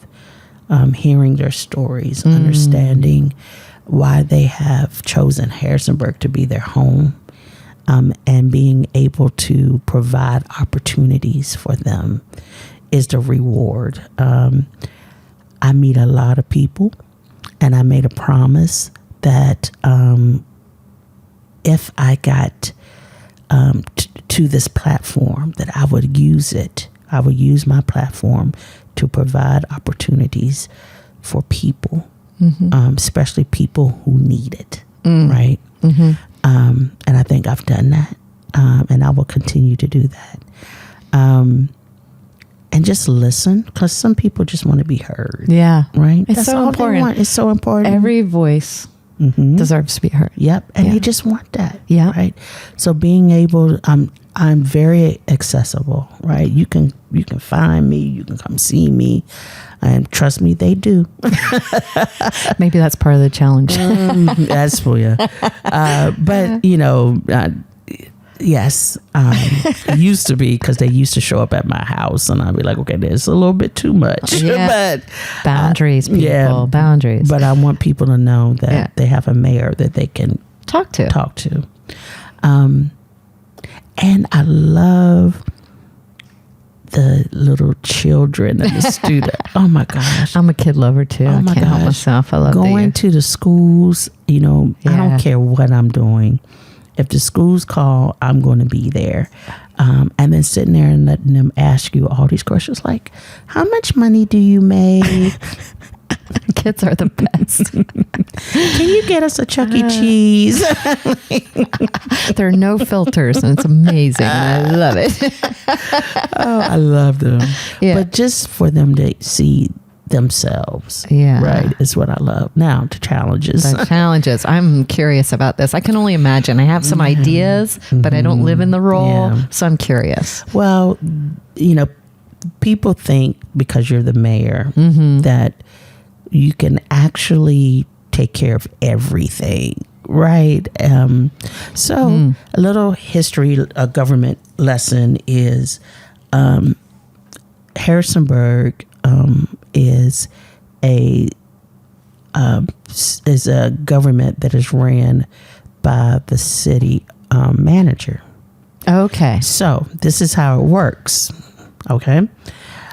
hearing their stories, understanding why they have chosen Harrisonburg to be their home, and being able to provide opportunities for them is the reward. I meet a lot of people, and I made a promise that if I got to this platform, that I would use it. I would use my platform to provide opportunities for people, especially people who need it, right? And I think I've done that, and I will continue to do that. And just listen, because some people just want to be heard. Yeah. Right? It's so important. It's so important. Every voice deserves to be heard. Yep. And they just want that. Yeah. Right. So being able, I'm very accessible, right? You can find me, you can come see me, and trust me, they do. Maybe that's part of the challenge. That's for you. But yes, it used to be, because they used to show up at my house, and I'd be like, okay, there's a little bit too much. Yeah. But boundaries, people, boundaries. But I want people to know that they have a mayor that they can talk to. And I love the little children and the student. Oh my gosh. I'm a kid lover too. I can't help myself. I love going to the schools. I don't care what I'm doing. If the schools call, I'm going to be there. And then sitting there and letting them ask you all these questions like, how much money do you make? Kids are the best. Can you get us a Chuck E. Cheese? There are no filters, and it's amazing. I love it. Oh, I love them. Yeah. But just for them to see themselves, right, is what I love. Now, the challenges. I'm curious about this. I can only imagine. I have some ideas, but I don't live in the role, so I'm curious. Well, people think because you're the mayor that you can actually take care of everything, right? So a little history, a government lesson is Harrisonburg is a government that is ran by the city manager. Okay. So this is how it works. Okay.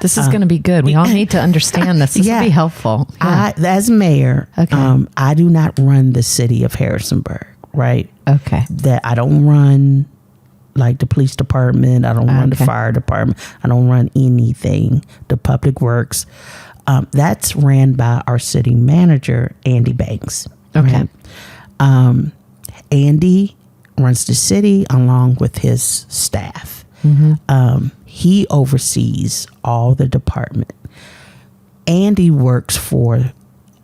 This is going to be good. We all need to understand this. This will be helpful. Yeah. As mayor, I do not run the city of Harrisonburg, right? Okay. That I don't run like the police department. I don't run the fire department. I don't run anything. The public works. That's ran by our city manager, Andy Banks. Okay. Right? Andy runs the city along with his staff. He oversees all the department. Andy works for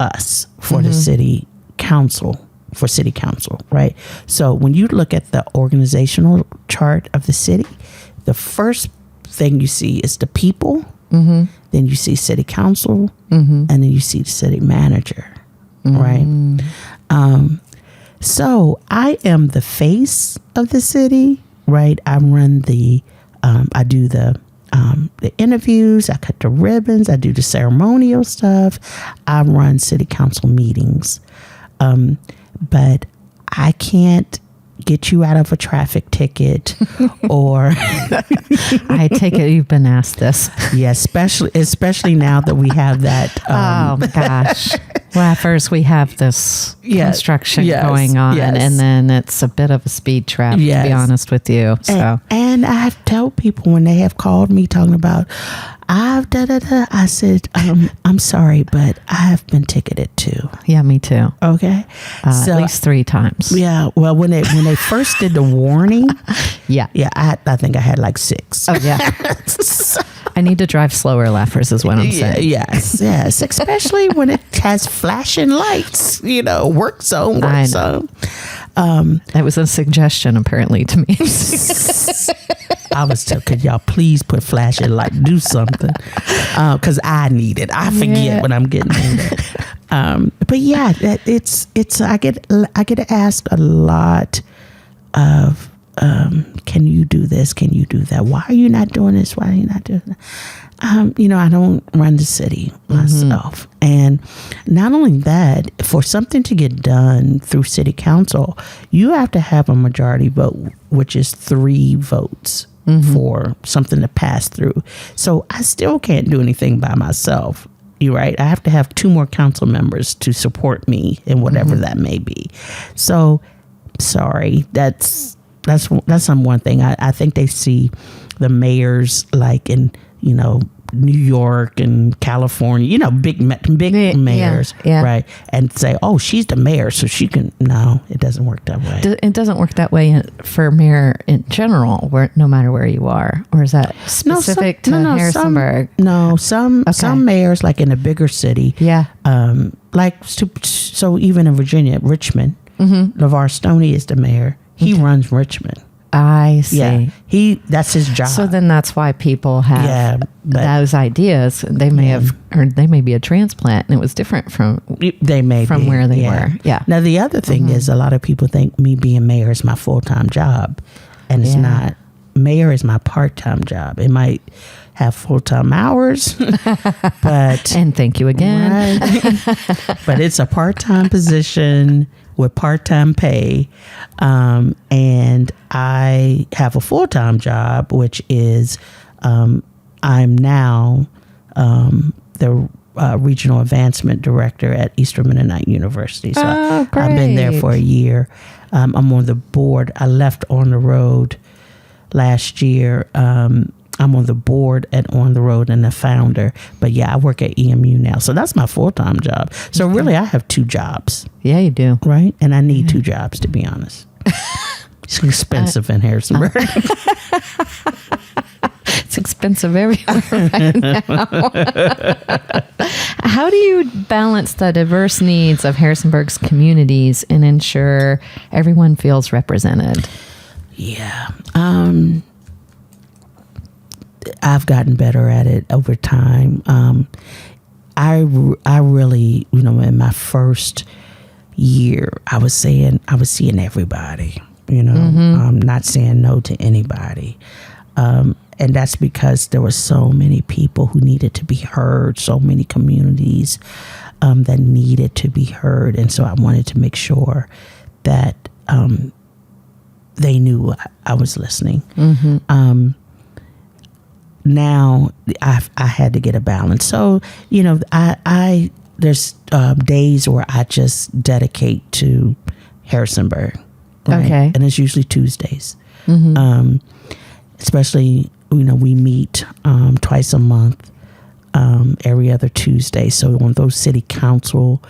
us, for the city council, right? So when you look at the organizational chart of the city, the first thing you see is the people, then you see city council, and then you see the city manager, right? So I am the face of the city, right? I run I do the interviews, I cut the ribbons, I do the ceremonial stuff, I run city council meetings. But I can't get you out of a traffic ticket or I take it you've been asked this. Yeah, especially now that we have that Oh my gosh. Laffers, we have this construction going on, and then it's a bit of a speed trap, to be honest with you. So, and I have told people when they have called me talking about, I said, I'm sorry, but I have been ticketed too. Yeah, me too. Okay, so, at least 3 times. Yeah, well, when they first did the warning, yeah, I think I had like 6. Oh yeah. I need to drive slower, Laffers, is what I'm saying. Yes, especially when it has flashing lights, work zone. That was a suggestion, apparently, to me. I was told, could y'all please put flashing light, do something, because I need it. I forget when I'm getting in there. But yeah, it's I get asked a lot of, can you do this? Can you do that? Why are you not doing this? Why are you not doing that? I don't run the city myself. And not only that, for something to get done through city council, you have to have a majority vote, which is 3 votes for something to pass through. So I still can't do anything by myself. You're right. I have to have 2 more council members to support me in whatever that may be. So sorry, that's one thing. I think they see the mayors like in, New York and California, big mayors, right? And say, oh, she's the mayor, so she can. No, it doesn't work that way. It doesn't work that way for mayor in general, where no matter where you are, or is that specific to Harrisonburg? Some mayors, like in a bigger city, so even in Virginia, Richmond, LeVar Stoney is the mayor. He runs Richmond. I see. Yeah, that's his job. So then that's why people have those ideas. They may have, or they may be a transplant, and it was different from where they were. Yeah. Now the other thing is, a lot of people think me being mayor is my full-time job, and it's not. Mayor is my part-time job. It might have full-time hours, but and thank you again. Right? But it's a part-time position with part-time pay, and I have a full-time job, which is I'm now the regional advancement director at Eastern Mennonite University. So I've been there for a year. I'm on the board. I left On the Road last year. I'm on the board at On the Road and the founder. But yeah, I work at EMU now. So that's my full-time job. So really, I have 2 jobs. Yeah, you do. Right? And I need 2 jobs, to be honest. It's expensive in Harrisonburg. It's expensive everywhere right now. How do you balance the diverse needs of Harrisonburg's communities and ensure everyone feels represented? Yeah. I've gotten better at it over time. I really, in my first year, I was seeing everybody, not saying no to anybody. And that's because there were so many people who needed to be heard, so many communities that needed to be heard. And so I wanted to make sure that they knew I was listening. Now I had to get a balance. So, there's days where I just dedicate to Harrisonburg. Right? Okay. And it's usually Tuesdays. Especially, we meet twice a month, every other Tuesday. So on those city council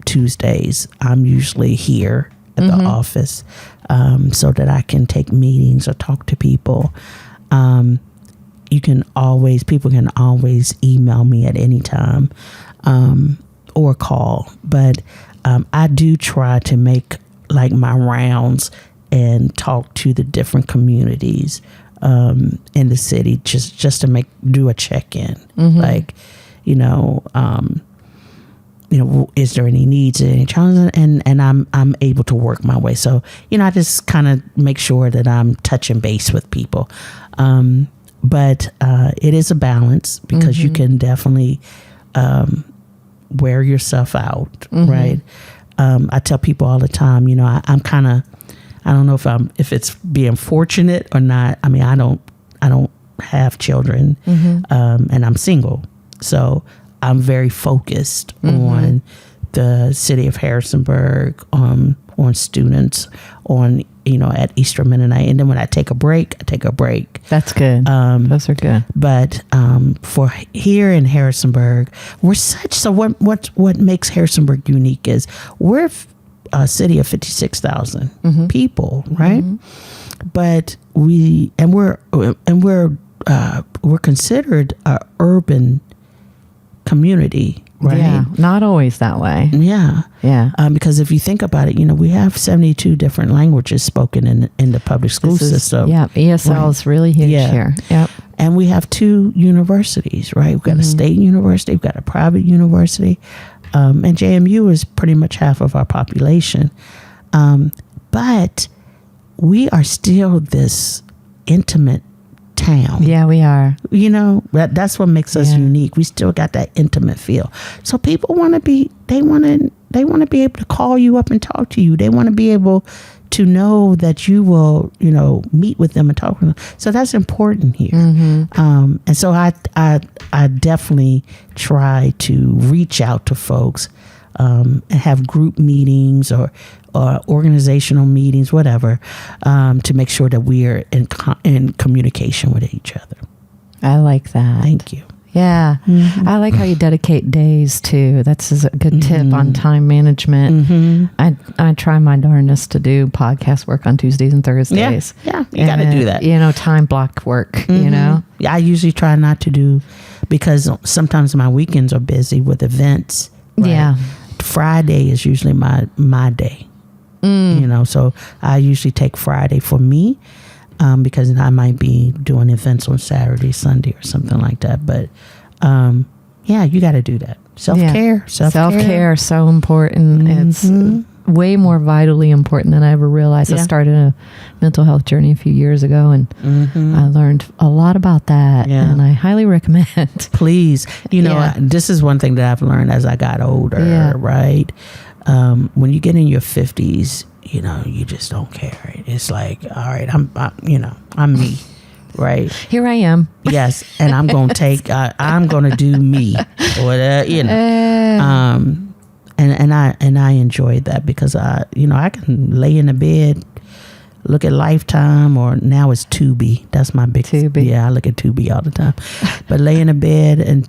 Tuesdays, I'm usually here at the office so that I can take meetings or talk to people. people can always email me at any time, or call. But I do try to make like my rounds and talk to the different communities in the city, just to do a check-in. Like, is there any needs, any challenges? And I'm able to work my way. So, I just kind of make sure that I'm touching base with people. But it is a balance, because you can definitely wear yourself out, right? I tell people all the time, I'm kind of, I don't know if it's being fortunate or not. I mean, I don't have children, and I'm single, so I'm very focused on the city of Harrisonburg, on students, on at Eastern Mennonite, and then when I take a break, That's good. Those are good. But for here in Harrisonburg, what makes Harrisonburg unique is we're a city of 56,000 people, right? But we're considered a urban community, right? Yeah, not always that way. Yeah. Because if you think about it, we have 72 different languages spoken in the public school system. Yeah, ESL is really huge here. Yep. And we have 2 universities, right? We've got a state university, we've got a private university, and JMU is pretty much half of our population. But we are still this intimate town. Yeah, we are. That's what makes us unique. We still got that intimate feel. So people want to be able to call you up and talk to you. They want to be able to know that you will, meet with them and talk with them. So that's important here. And so I definitely try to reach out to folks, and have group meetings or organizational meetings, whatever, to make sure that we are in communication with each other. I like that. Thank you. Yeah. I like how you dedicate days too. That's a good tip on time management. I try my darndest to do podcast work on Tuesdays and Thursdays. Yeah. You got to do that. Time block work, Yeah, I usually try not to do, because sometimes my weekends are busy with events. Right? Yeah. Friday is usually my day. So I usually take Friday for me, because I might be doing events on Saturday, Sunday, or something like that. But you got to do that. Self-care. Self-care, so important. It's way more vitally important than I ever realized. I started a mental health journey a few years ago, and I learned a lot about that, and I highly recommend. Please. This is one thing that I've learned as I got older, right? When you get in your 50s, you just don't care. It's like, all right, I'm me, right? Here I am. Yes, and I'm going to I'm going to do me, or and I enjoyed that, because I can lay in the bed, look at Lifetime, or now it's Tubi. That's my big Tubi. Yeah, I look at Tubi all the time. But lay in the bed and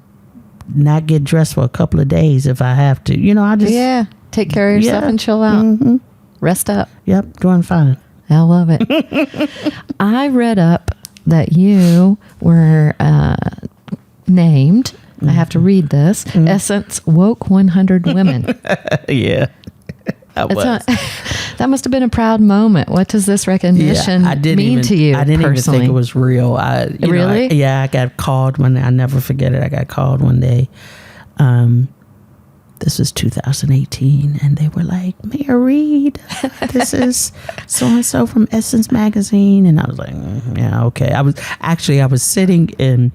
not get dressed for a couple of days if I have to. I just take care of yourself and chill out. Rest up. Yep, doing fine. I love it. I read up that you were named, I have to read this, Essence Woke 100 Women. Yeah. That must have been a proud moment. What does this recognition mean to you? I didn't personally? even think it was real. Really? I got called one day. I never forget it. I got called one day. This was 2018, and they were like, Mayor Reed, this is so-and-so from Essence Magazine. And I was like, yeah, okay. I was sitting in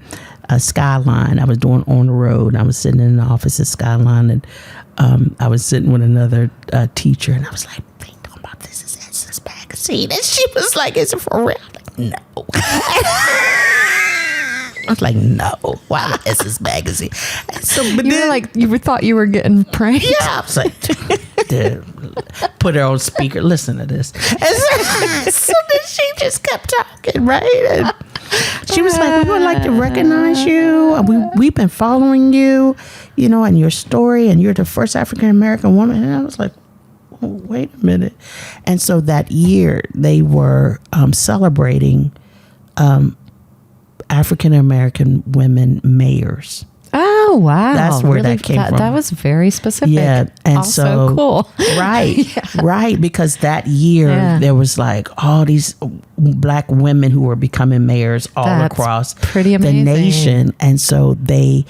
Skyline. I was doing On the Road. I was sitting in the office at Skyline, and I was sitting with another teacher, and I was like, they talking about this is Essence Magazine. And she was like, is it for real? I'm like, no. I was like, no, why Essence Magazine? And so, but you were like, you thought you were getting pranked. Yeah, I was like, dude, put her on speaker. Listen to this. And so then she just kept talking, right? And she was like, we would like to recognize you. We've been following you, and your story, and you're the first African American woman. And I was like, oh, wait a minute. And so that year they were celebrating African American women mayors. Oh, wow. That's where that came from. That was very specific. Yeah. And also so cool. Right. Right. Because that year there was like all these Black women who were becoming mayors all across pretty the amazing. nation. And so they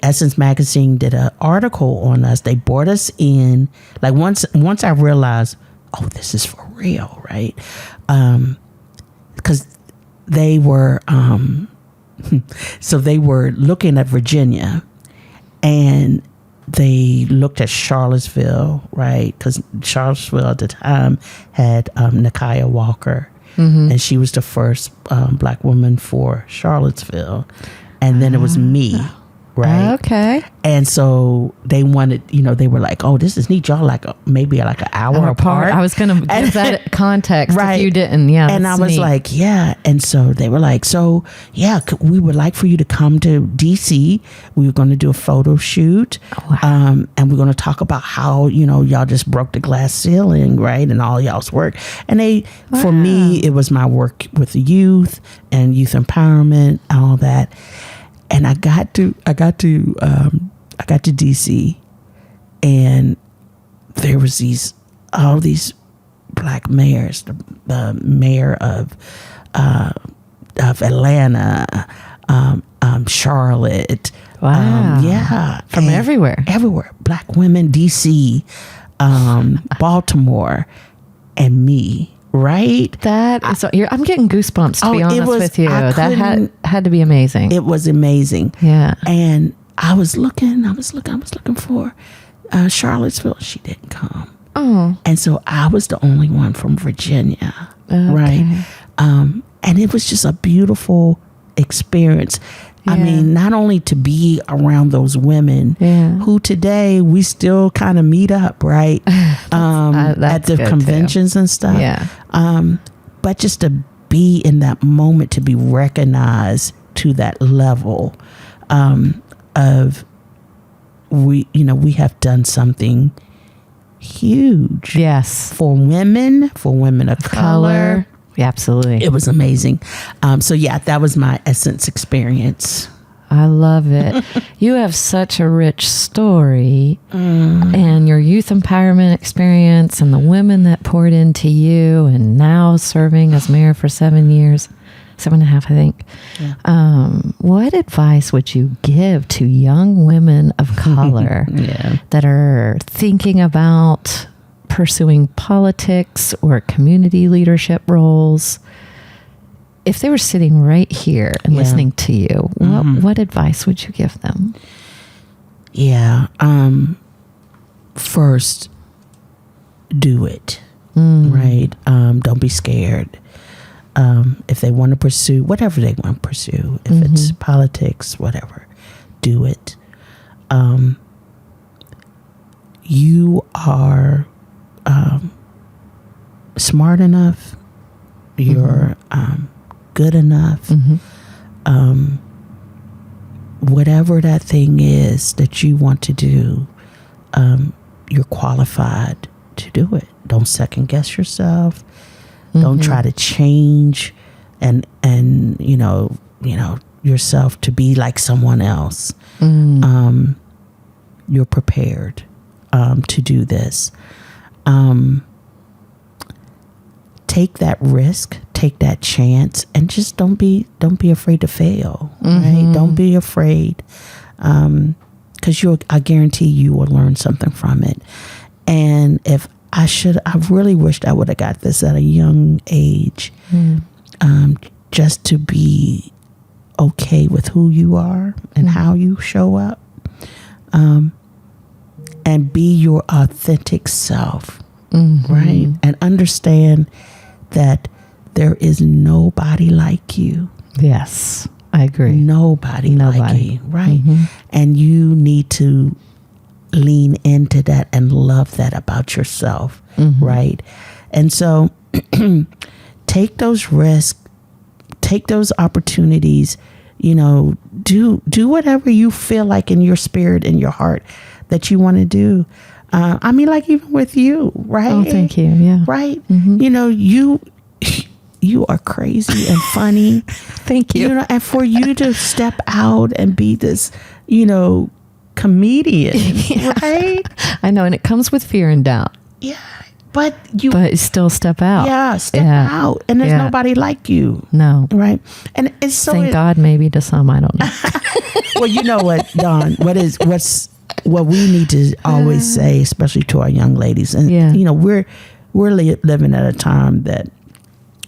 Essence Magazine did an article on us. They brought us in. Like once I realized, oh, this is for real, right? Because they were so they were looking at Virginia, and they looked at Charlottesville, right? Because Charlottesville at the time had Nakia Walker, and she was the first Black woman for Charlottesville, and then it was me. Right. Okay. And so they wanted, they were like, oh, this is neat. Y'all maybe like an hour apart. I was going to give that context right. if you didn't. Yeah. And I was neat. like, yeah. And so they were like, so yeah, we would like for you to come to DC. We were going to do a photo shoot. Oh, wow. And we're going to talk about how, y'all just broke the glass ceiling, right? And all y'all's work. And for me, it was my work with the youth and youth empowerment, all that. And I got to DC, and there was all these Black mayors, the mayor of Atlanta, Charlotte, wow, from everywhere, Black women, DC, Baltimore, and me. Right? I'm getting goosebumps, to be honest with you. That had to be amazing. It was amazing. Yeah. And I was looking for Charlottesville. She didn't come. Oh. And so I was the only one from Virginia. Okay. Right. And it was just a beautiful experience. Yeah. I mean, not only to be around those women who today we still kind of meet up, right? At the conventions and stuff. Yeah. But just to be in that moment, to be recognized to that level of we have done something huge. Yes. For women of color. Yeah, absolutely. It was amazing. So yeah, that was my Essence experience. I love it. You have such a rich story, and your youth empowerment experience and the women that poured into you, and now serving as mayor for 7 years, 7.5, I think. Yeah. What advice would you give to young women of color that are thinking about pursuing politics or community leadership roles? If they were sitting right here and listening to you, what advice would you give them? Yeah. First, do it. Right. Don't be scared. If they want to pursue whatever they want to pursue, if it's politics, whatever, do it. You are smart enough. You're good enough. Whatever that thing is that you want to do, you're qualified to do it. Don't second guess yourself. Don't try to change and yourself to be like someone else. You're prepared to do this. Take that risk, take that chance, and just don't be afraid to fail. Right? Don't be afraid, because I guarantee you will learn something from it. And if I really wished I would have got this at a young age, just to be okay with who you are and how you show up, and be your authentic self, right? And understand that there is nobody like you. Yes, I agree. Nobody. Like you, right? And you need to lean into that and love that about yourself, right? And so take those risks, take those opportunities, do whatever you feel like in your spirit and your heart that you want to do. Like even with you, right? Oh, thank you. Yeah. Right. you are crazy and funny. Thank you. You know, and for you to step out and be this, you know, comedian, right? I know, and it comes with fear and doubt. Yeah, but still step out. Yeah, step out, and there's nobody like you. No, right? And it's so. Thank God, maybe to some, I don't know. Well, you know what, Dawn? What we need to always say, especially to our young ladies, and you know, we're living at a time that.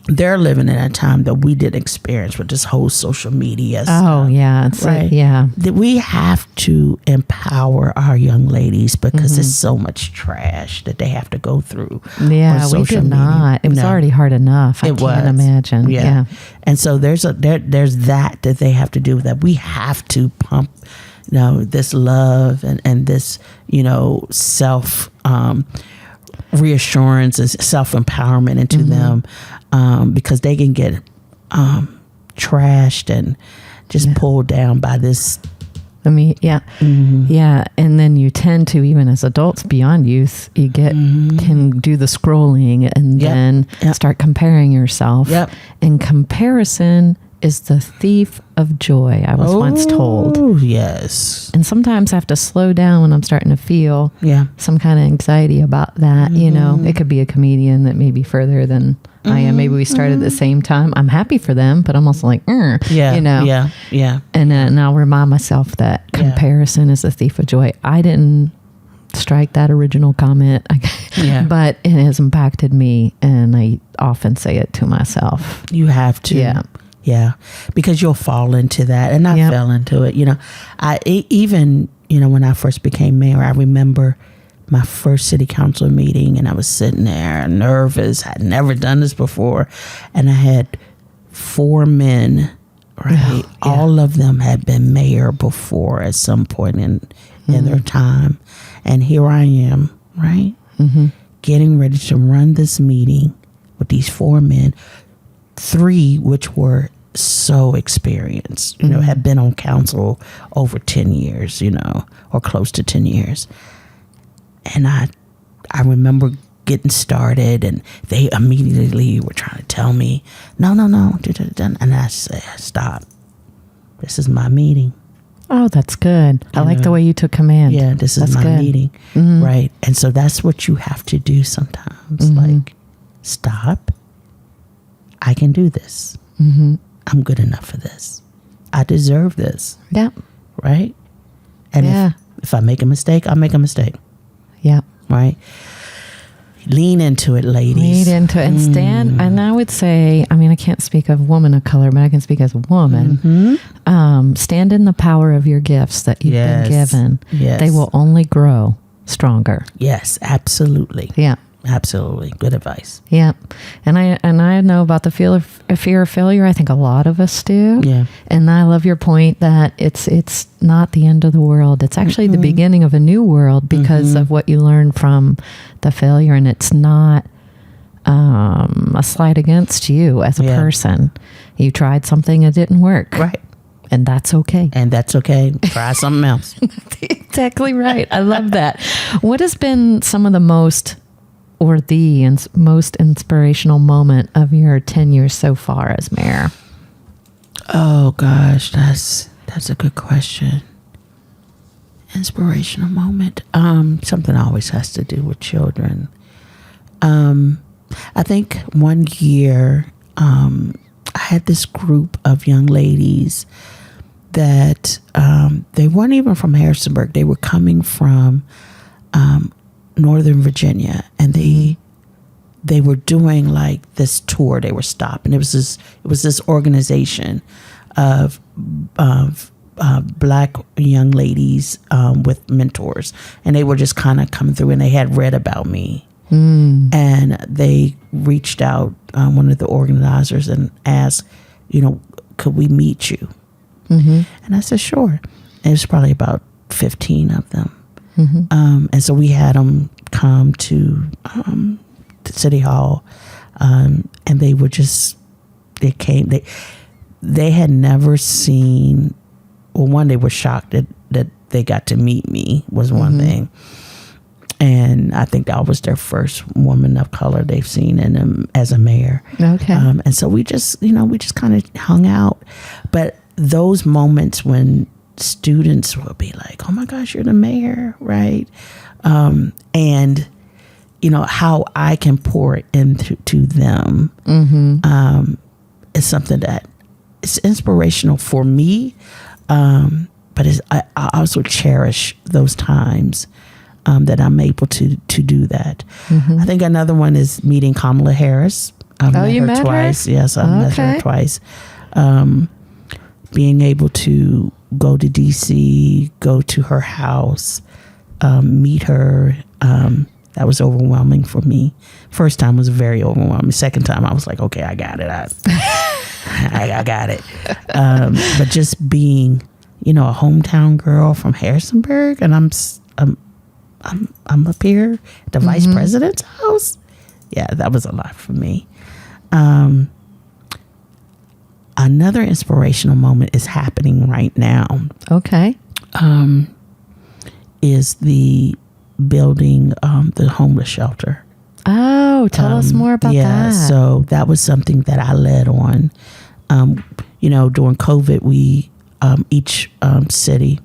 They're living in a time that we didn't experience with this whole social media stuff. Oh, yeah. It's right? That we have to empower our young ladies because there's so much trash that they have to go through. Yeah, we did not. It was already hard enough. I can't imagine. Yeah. And so there's that they have to do, that we have to pump, you know, this love and this, you know, self reassurance and self-empowerment into them, because they can get trashed and just pulled down by this. I mean, yeah. And then you tend to, even as adults beyond youth, you can do the scrolling and then start comparing yourself. And comparison is the thief of joy, I was once told. Oh, yes. And sometimes I have to slow down when I'm starting to feel some kind of anxiety about that. You know, it could be a comedian that may be further than I am. Maybe we started at the same time. I'm happy for them, but I'm also like, you know. Yeah. And I'll remind myself that comparison is the thief of joy. I didn't strike that original comment, but it has impacted me, and I often say it to myself. You have to. Yeah, because you'll fall into that, and I fell into it. You know, even when I first became mayor, I remember my first city council meeting, and I was sitting there nervous. I'd never done this before, and I had 4 men. Right, all of them had been mayor before at some point in their time, and here I am, right, getting ready to run this meeting with these 4 men. 3 which were so experienced, had been on council over 10 years, or close to 10 years. And I remember getting started, and they immediately were trying to tell me, no. And I said, stop. This is my meeting. Oh, that's good. I like the way you took command. Yeah, this is my meeting. Right. And so that's what you have to do sometimes. Like, stop. I can do this. I'm good enough for this. I deserve this. Yeah. Right? And if I make a mistake, I'll make a mistake. Yeah. Right? Lean into it, ladies. Lean into it and stand. And I would say, I mean, I can't speak of woman of color, but I can speak as a woman. Stand in the power of your gifts that you've been given. Yes. They will only grow stronger. Yes, absolutely. Yeah. Absolutely. Good advice. Yeah. And I know about the fear of failure. I think a lot of us do. Yeah. And I love your point that it's not the end of the world. It's actually the beginning of a new world because of what you learn from the failure. And it's not a slight against you as a person. You tried something, it didn't work. Right. And that's okay. Try something else. Exactly right. I love that. What has been some of the most inspirational moment of your tenure so far as mayor? Oh gosh, that's a good question. Inspirational moment. Something always has to do with children. I think one year I had this group of young ladies that they weren't even from Harrisonburg. They were coming from Northern Virginia, and they were doing like this tour. They were stopping. It was this organization of Black young ladies with mentors, and they were just kind of coming through, and they had read about me, and they reached out, one of the organizers, and asked, could we meet you? And I said, sure. And it was probably about 15 of them. And so we had them come to the City Hall, and they had never seen, well, one, they were shocked that they got to meet me was one thing. And I think I was their first woman of color they've seen in them as a mayor. Okay. And so we just kind of hung out. But those moments when students will be like, oh my gosh, you're the mayor, right? And, how I can pour into them is something that is inspirational for me. But I also cherish those times that I'm able to do that. I think another one is meeting Kamala Harris. I've met her twice. Yes, I've met her twice. Being able to go to DC, go to her house, meet her. That was overwhelming for me. First time was very overwhelming. Second time I was like, okay, I got it. I got it. But just being, a hometown girl from Harrisonburg, and I'm up here at the vice president's house. Yeah, that was a lot for me. Another inspirational moment is happening right now. Okay. Is the building the homeless shelter. Oh, tell us more about that. Yeah, so that was something that I led on. During COVID, we each city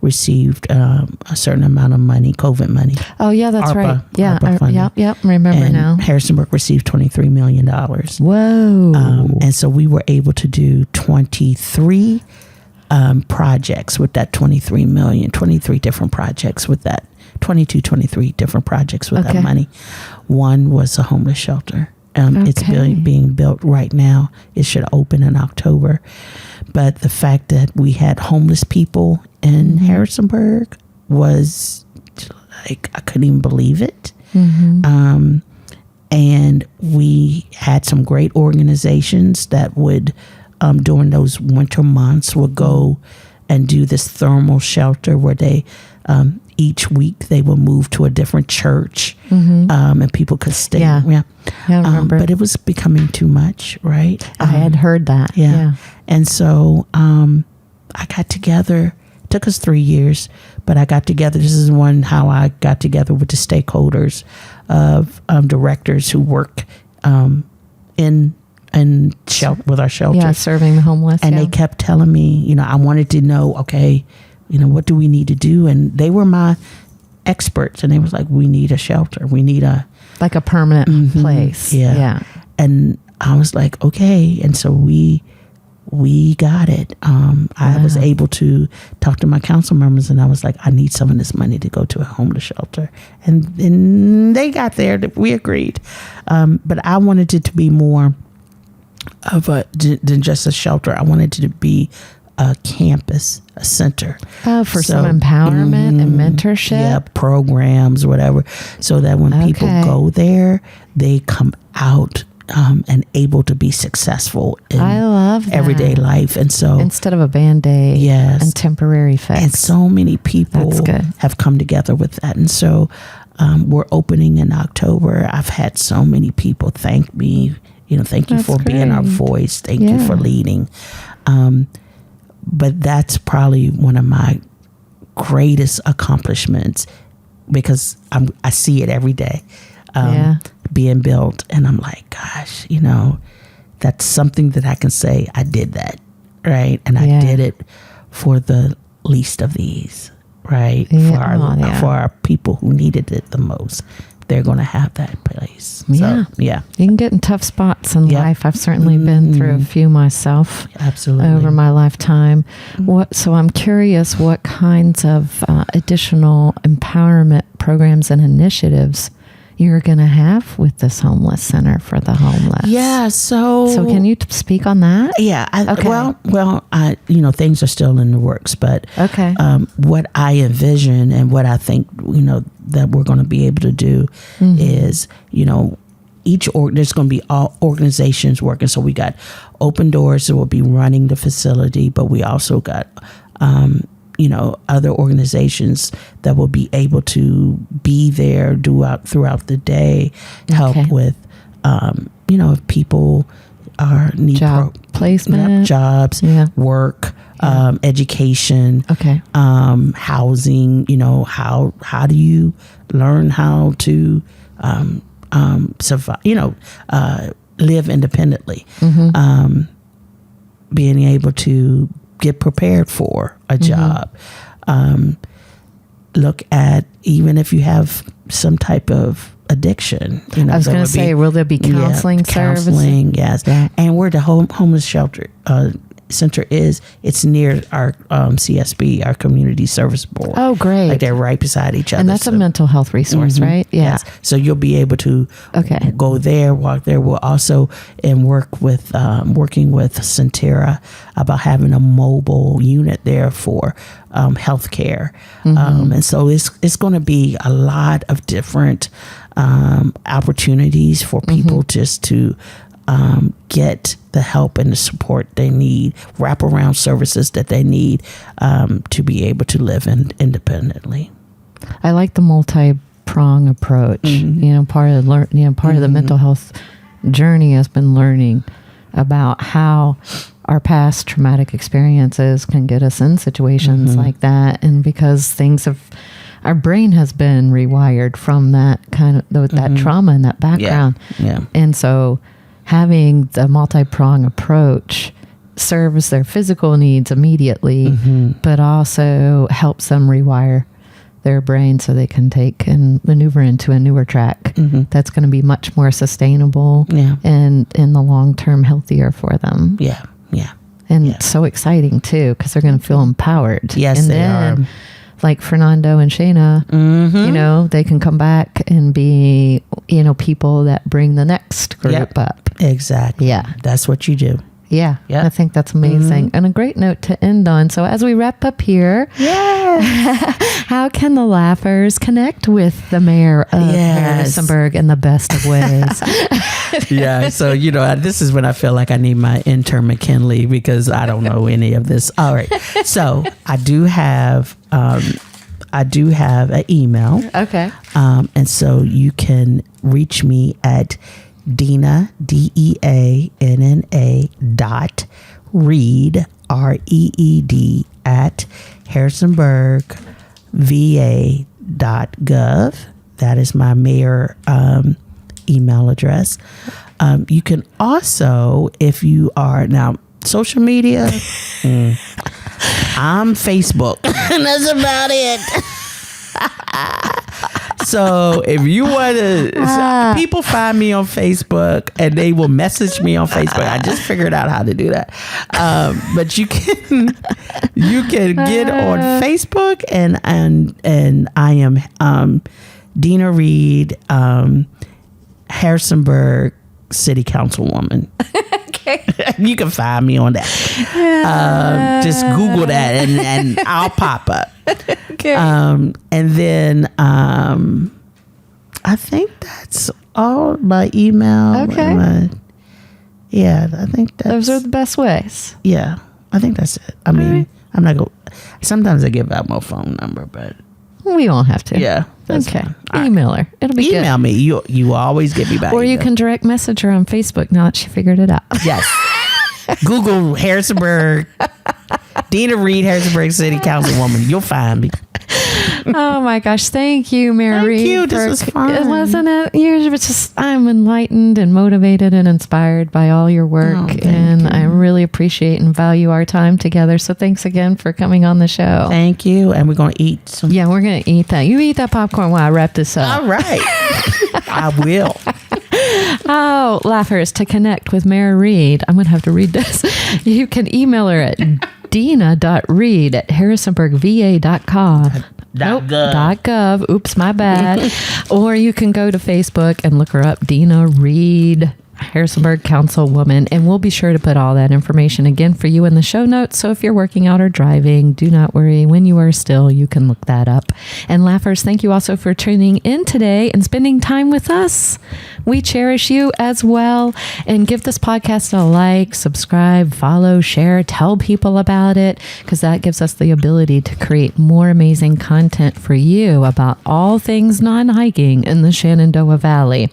received a certain amount of money, COVID money. Oh, yeah, that's ARPA, right. Yeah, ARPA remember and now. Harrisonburg received $23 million. Whoa. And so we were able to do 23 projects with that 23 million, 23 different projects with that, 23 different projects with that money. One was a homeless shelter. It's being built right now. It should open in October. But the fact that we had homeless people in Harrisonburg was like, I couldn't even believe it. And we had some great organizations that would, during those winter months, would go and do this thermal shelter where they, each week they will move to a different church, and people could stay. Yeah, I remember. But it was becoming too much, right? I had heard that. Yeah. And so I got together. It took us 3 years, but I got together. This is how I got together with the stakeholders of directors who work in with our shelters. Yeah, serving the homeless. And they kept telling me, I wanted to know, okay, what do we need to do? And they were my experts, and they was like, we need a shelter. We need a permanent place. Yeah. And I was like, okay. And so we got it. I was able to talk to my council members, and I was like, I need some of this money to go to a homeless shelter. And then they got there. We agreed. But I wanted it to be more than just a shelter. I wanted it to be a campus, a center. For some empowerment and mentorship. Yeah, programs, whatever. So that when people go there, they come out and able to be successful in everyday life. And so instead of a Band-Aid and temporary fix. And so many people have come together with that. And so we're opening in October. I've had so many people thank me. Thank you for being our voice. Thank you for leading. But that's probably one of my greatest accomplishments, because I see it every day being built. And I'm like, gosh, that's something that I can say I did that, right? And I did it for the least of these, right? For our people who needed it the most. They're going to have that place. Yeah. So, yeah. You can get in tough spots in life. I've certainly been through a few myself. Absolutely. Over my lifetime. So I'm curious what kinds of additional empowerment programs and initiatives you're going to have with this homeless center for the homeless. Yeah. So can you speak on that? Yeah. Well, things are still in the works, but what I envision and what I think, that we're going to be able to do is, there's going to be all organizations working. So we got Open Doors that will be running the facility, but we also got, other organizations that will be able to be there throughout the day, help with, if people need job placement, jobs, work, education, Okay. Housing. How do you learn how to survive? Live independently. Being able to get prepared for a job. Look at, even if you have some type of addiction. I was going to say, will there be counseling service? Counseling, yes. Yeah. And where the homeless shelter center is, it's near our CSB, our Community Service Board. Oh, great. Like they're right beside each other. And that's a mental health resource, right? Yes. So you'll be able to go there, walk there. We'll also working with Centera about having a mobile unit there for healthcare. And so it's going to be a lot of different opportunities for people just to get the help and the support they need, wraparound services that they need to be able to live independently. I like the multi-prong approach. Part of the mental health journey has been learning about how our past traumatic experiences can get us in situations like that, and because our brain has been rewired from that kind of that trauma and that background. Yeah. And so having the multi-prong approach serves their physical needs immediately, but also helps them rewire their brain so they can take and maneuver into a newer track that's going to be much more sustainable and in the long term healthier for them. Yeah. And so exciting too, because they're going to feel empowered. Yes, and they then, are. Like Fernando and Shayna, they can come back and be, people that bring the next group up. Exactly. Yeah. That's what you do. Yeah. Yep. I think that's amazing. And a great note to end on. So as we wrap up here, how can the Laughers connect with the mayor of Harrisonburg in the best of ways? So, this is when I feel like I need my intern McKinley, because I don't know any of this. All right. So I do have an email. Okay. And so you can reach me at Deanna, DEANNA .Reed, REED at HarrisonburgVA.gov. That is my mayor email address. You can also, if you are now social media, I'm Facebook. And that's about it. So if you want to, people find me on Facebook and they will message me on Facebook. I just figured out how to do that. But you can get on Facebook and I am Deanna Reed, Harrisonburg City Councilwoman. Okay. You can find me on that. Just Google that and I'll pop up. Okay. And then I think that's all. My email. Okay. I think those are the best ways. Yeah, I think that's it. I mean, I'm not going. Sometimes I give out my phone number, but we won't have to. Yeah. That's okay. Fine. Email her. It'll be Email good. me. You always get me back. Or you can direct message her on Facebook now that she figured it out. Yes. Google Harrisonburg, Deanna Reed, Harrisonburg City Councilwoman. You'll find me. Oh my gosh. Thank you, Mary. Thank you. This was fun. Wasn't it? I'm enlightened and motivated and inspired by all your work. And I really appreciate and value our time together. So thanks again for coming on the show. Thank you. And we're going to eat some. Yeah, we're going to eat that. You eat that popcorn while I wrap this up. All right. I will. Oh, Laughers, to connect with Mayor Reed, I'm going to have to read this. You can email her at Deanna.Reed at HarrisonburgVA.com. .gov. Oops, my bad. Or you can go to Facebook and look her up, Deanna Reed, Harrisonburg Councilwoman, and we'll be sure to put all that information again for you in the show notes. So if you're working out or driving, do not worry. When you are still, you can look that up. And Laughers, thank you also for tuning in today and spending time with us. We cherish you as well. And give this podcast a like, subscribe, follow, share, tell people about it, because that gives us the ability to create more amazing content for you about all things non-hiking in the Shenandoah Valley.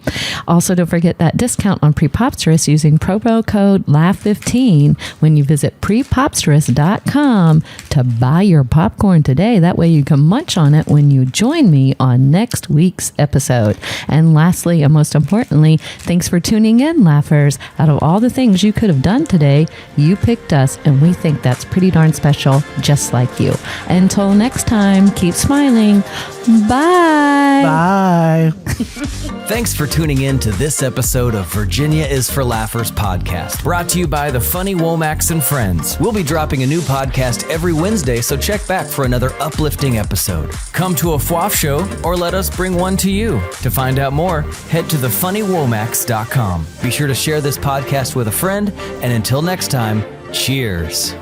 Also, don't forget that discount on Prepopsterous using promo code LAUGH15 when you visit prepopsterous.com to buy your popcorn today. That way you can munch on it when you join me on next week's episode. And lastly, and most importantly, thanks for tuning in, laughers. Out of all the things you could have done today, you picked us, and we think that's pretty darn special, just like you. Until next time, keep smiling. Bye. Bye. Thanks for tuning in to this episode of Virginia is for Laughers podcast, brought to you by the funny Womacks and friends. We'll be dropping a new podcast every Wednesday, so check back for another uplifting episode. Come to a FWAF show or let us bring one to you. To find out more, head to thefunnywomacks.com. Be sure to share this podcast with a friend, and until next time, cheers.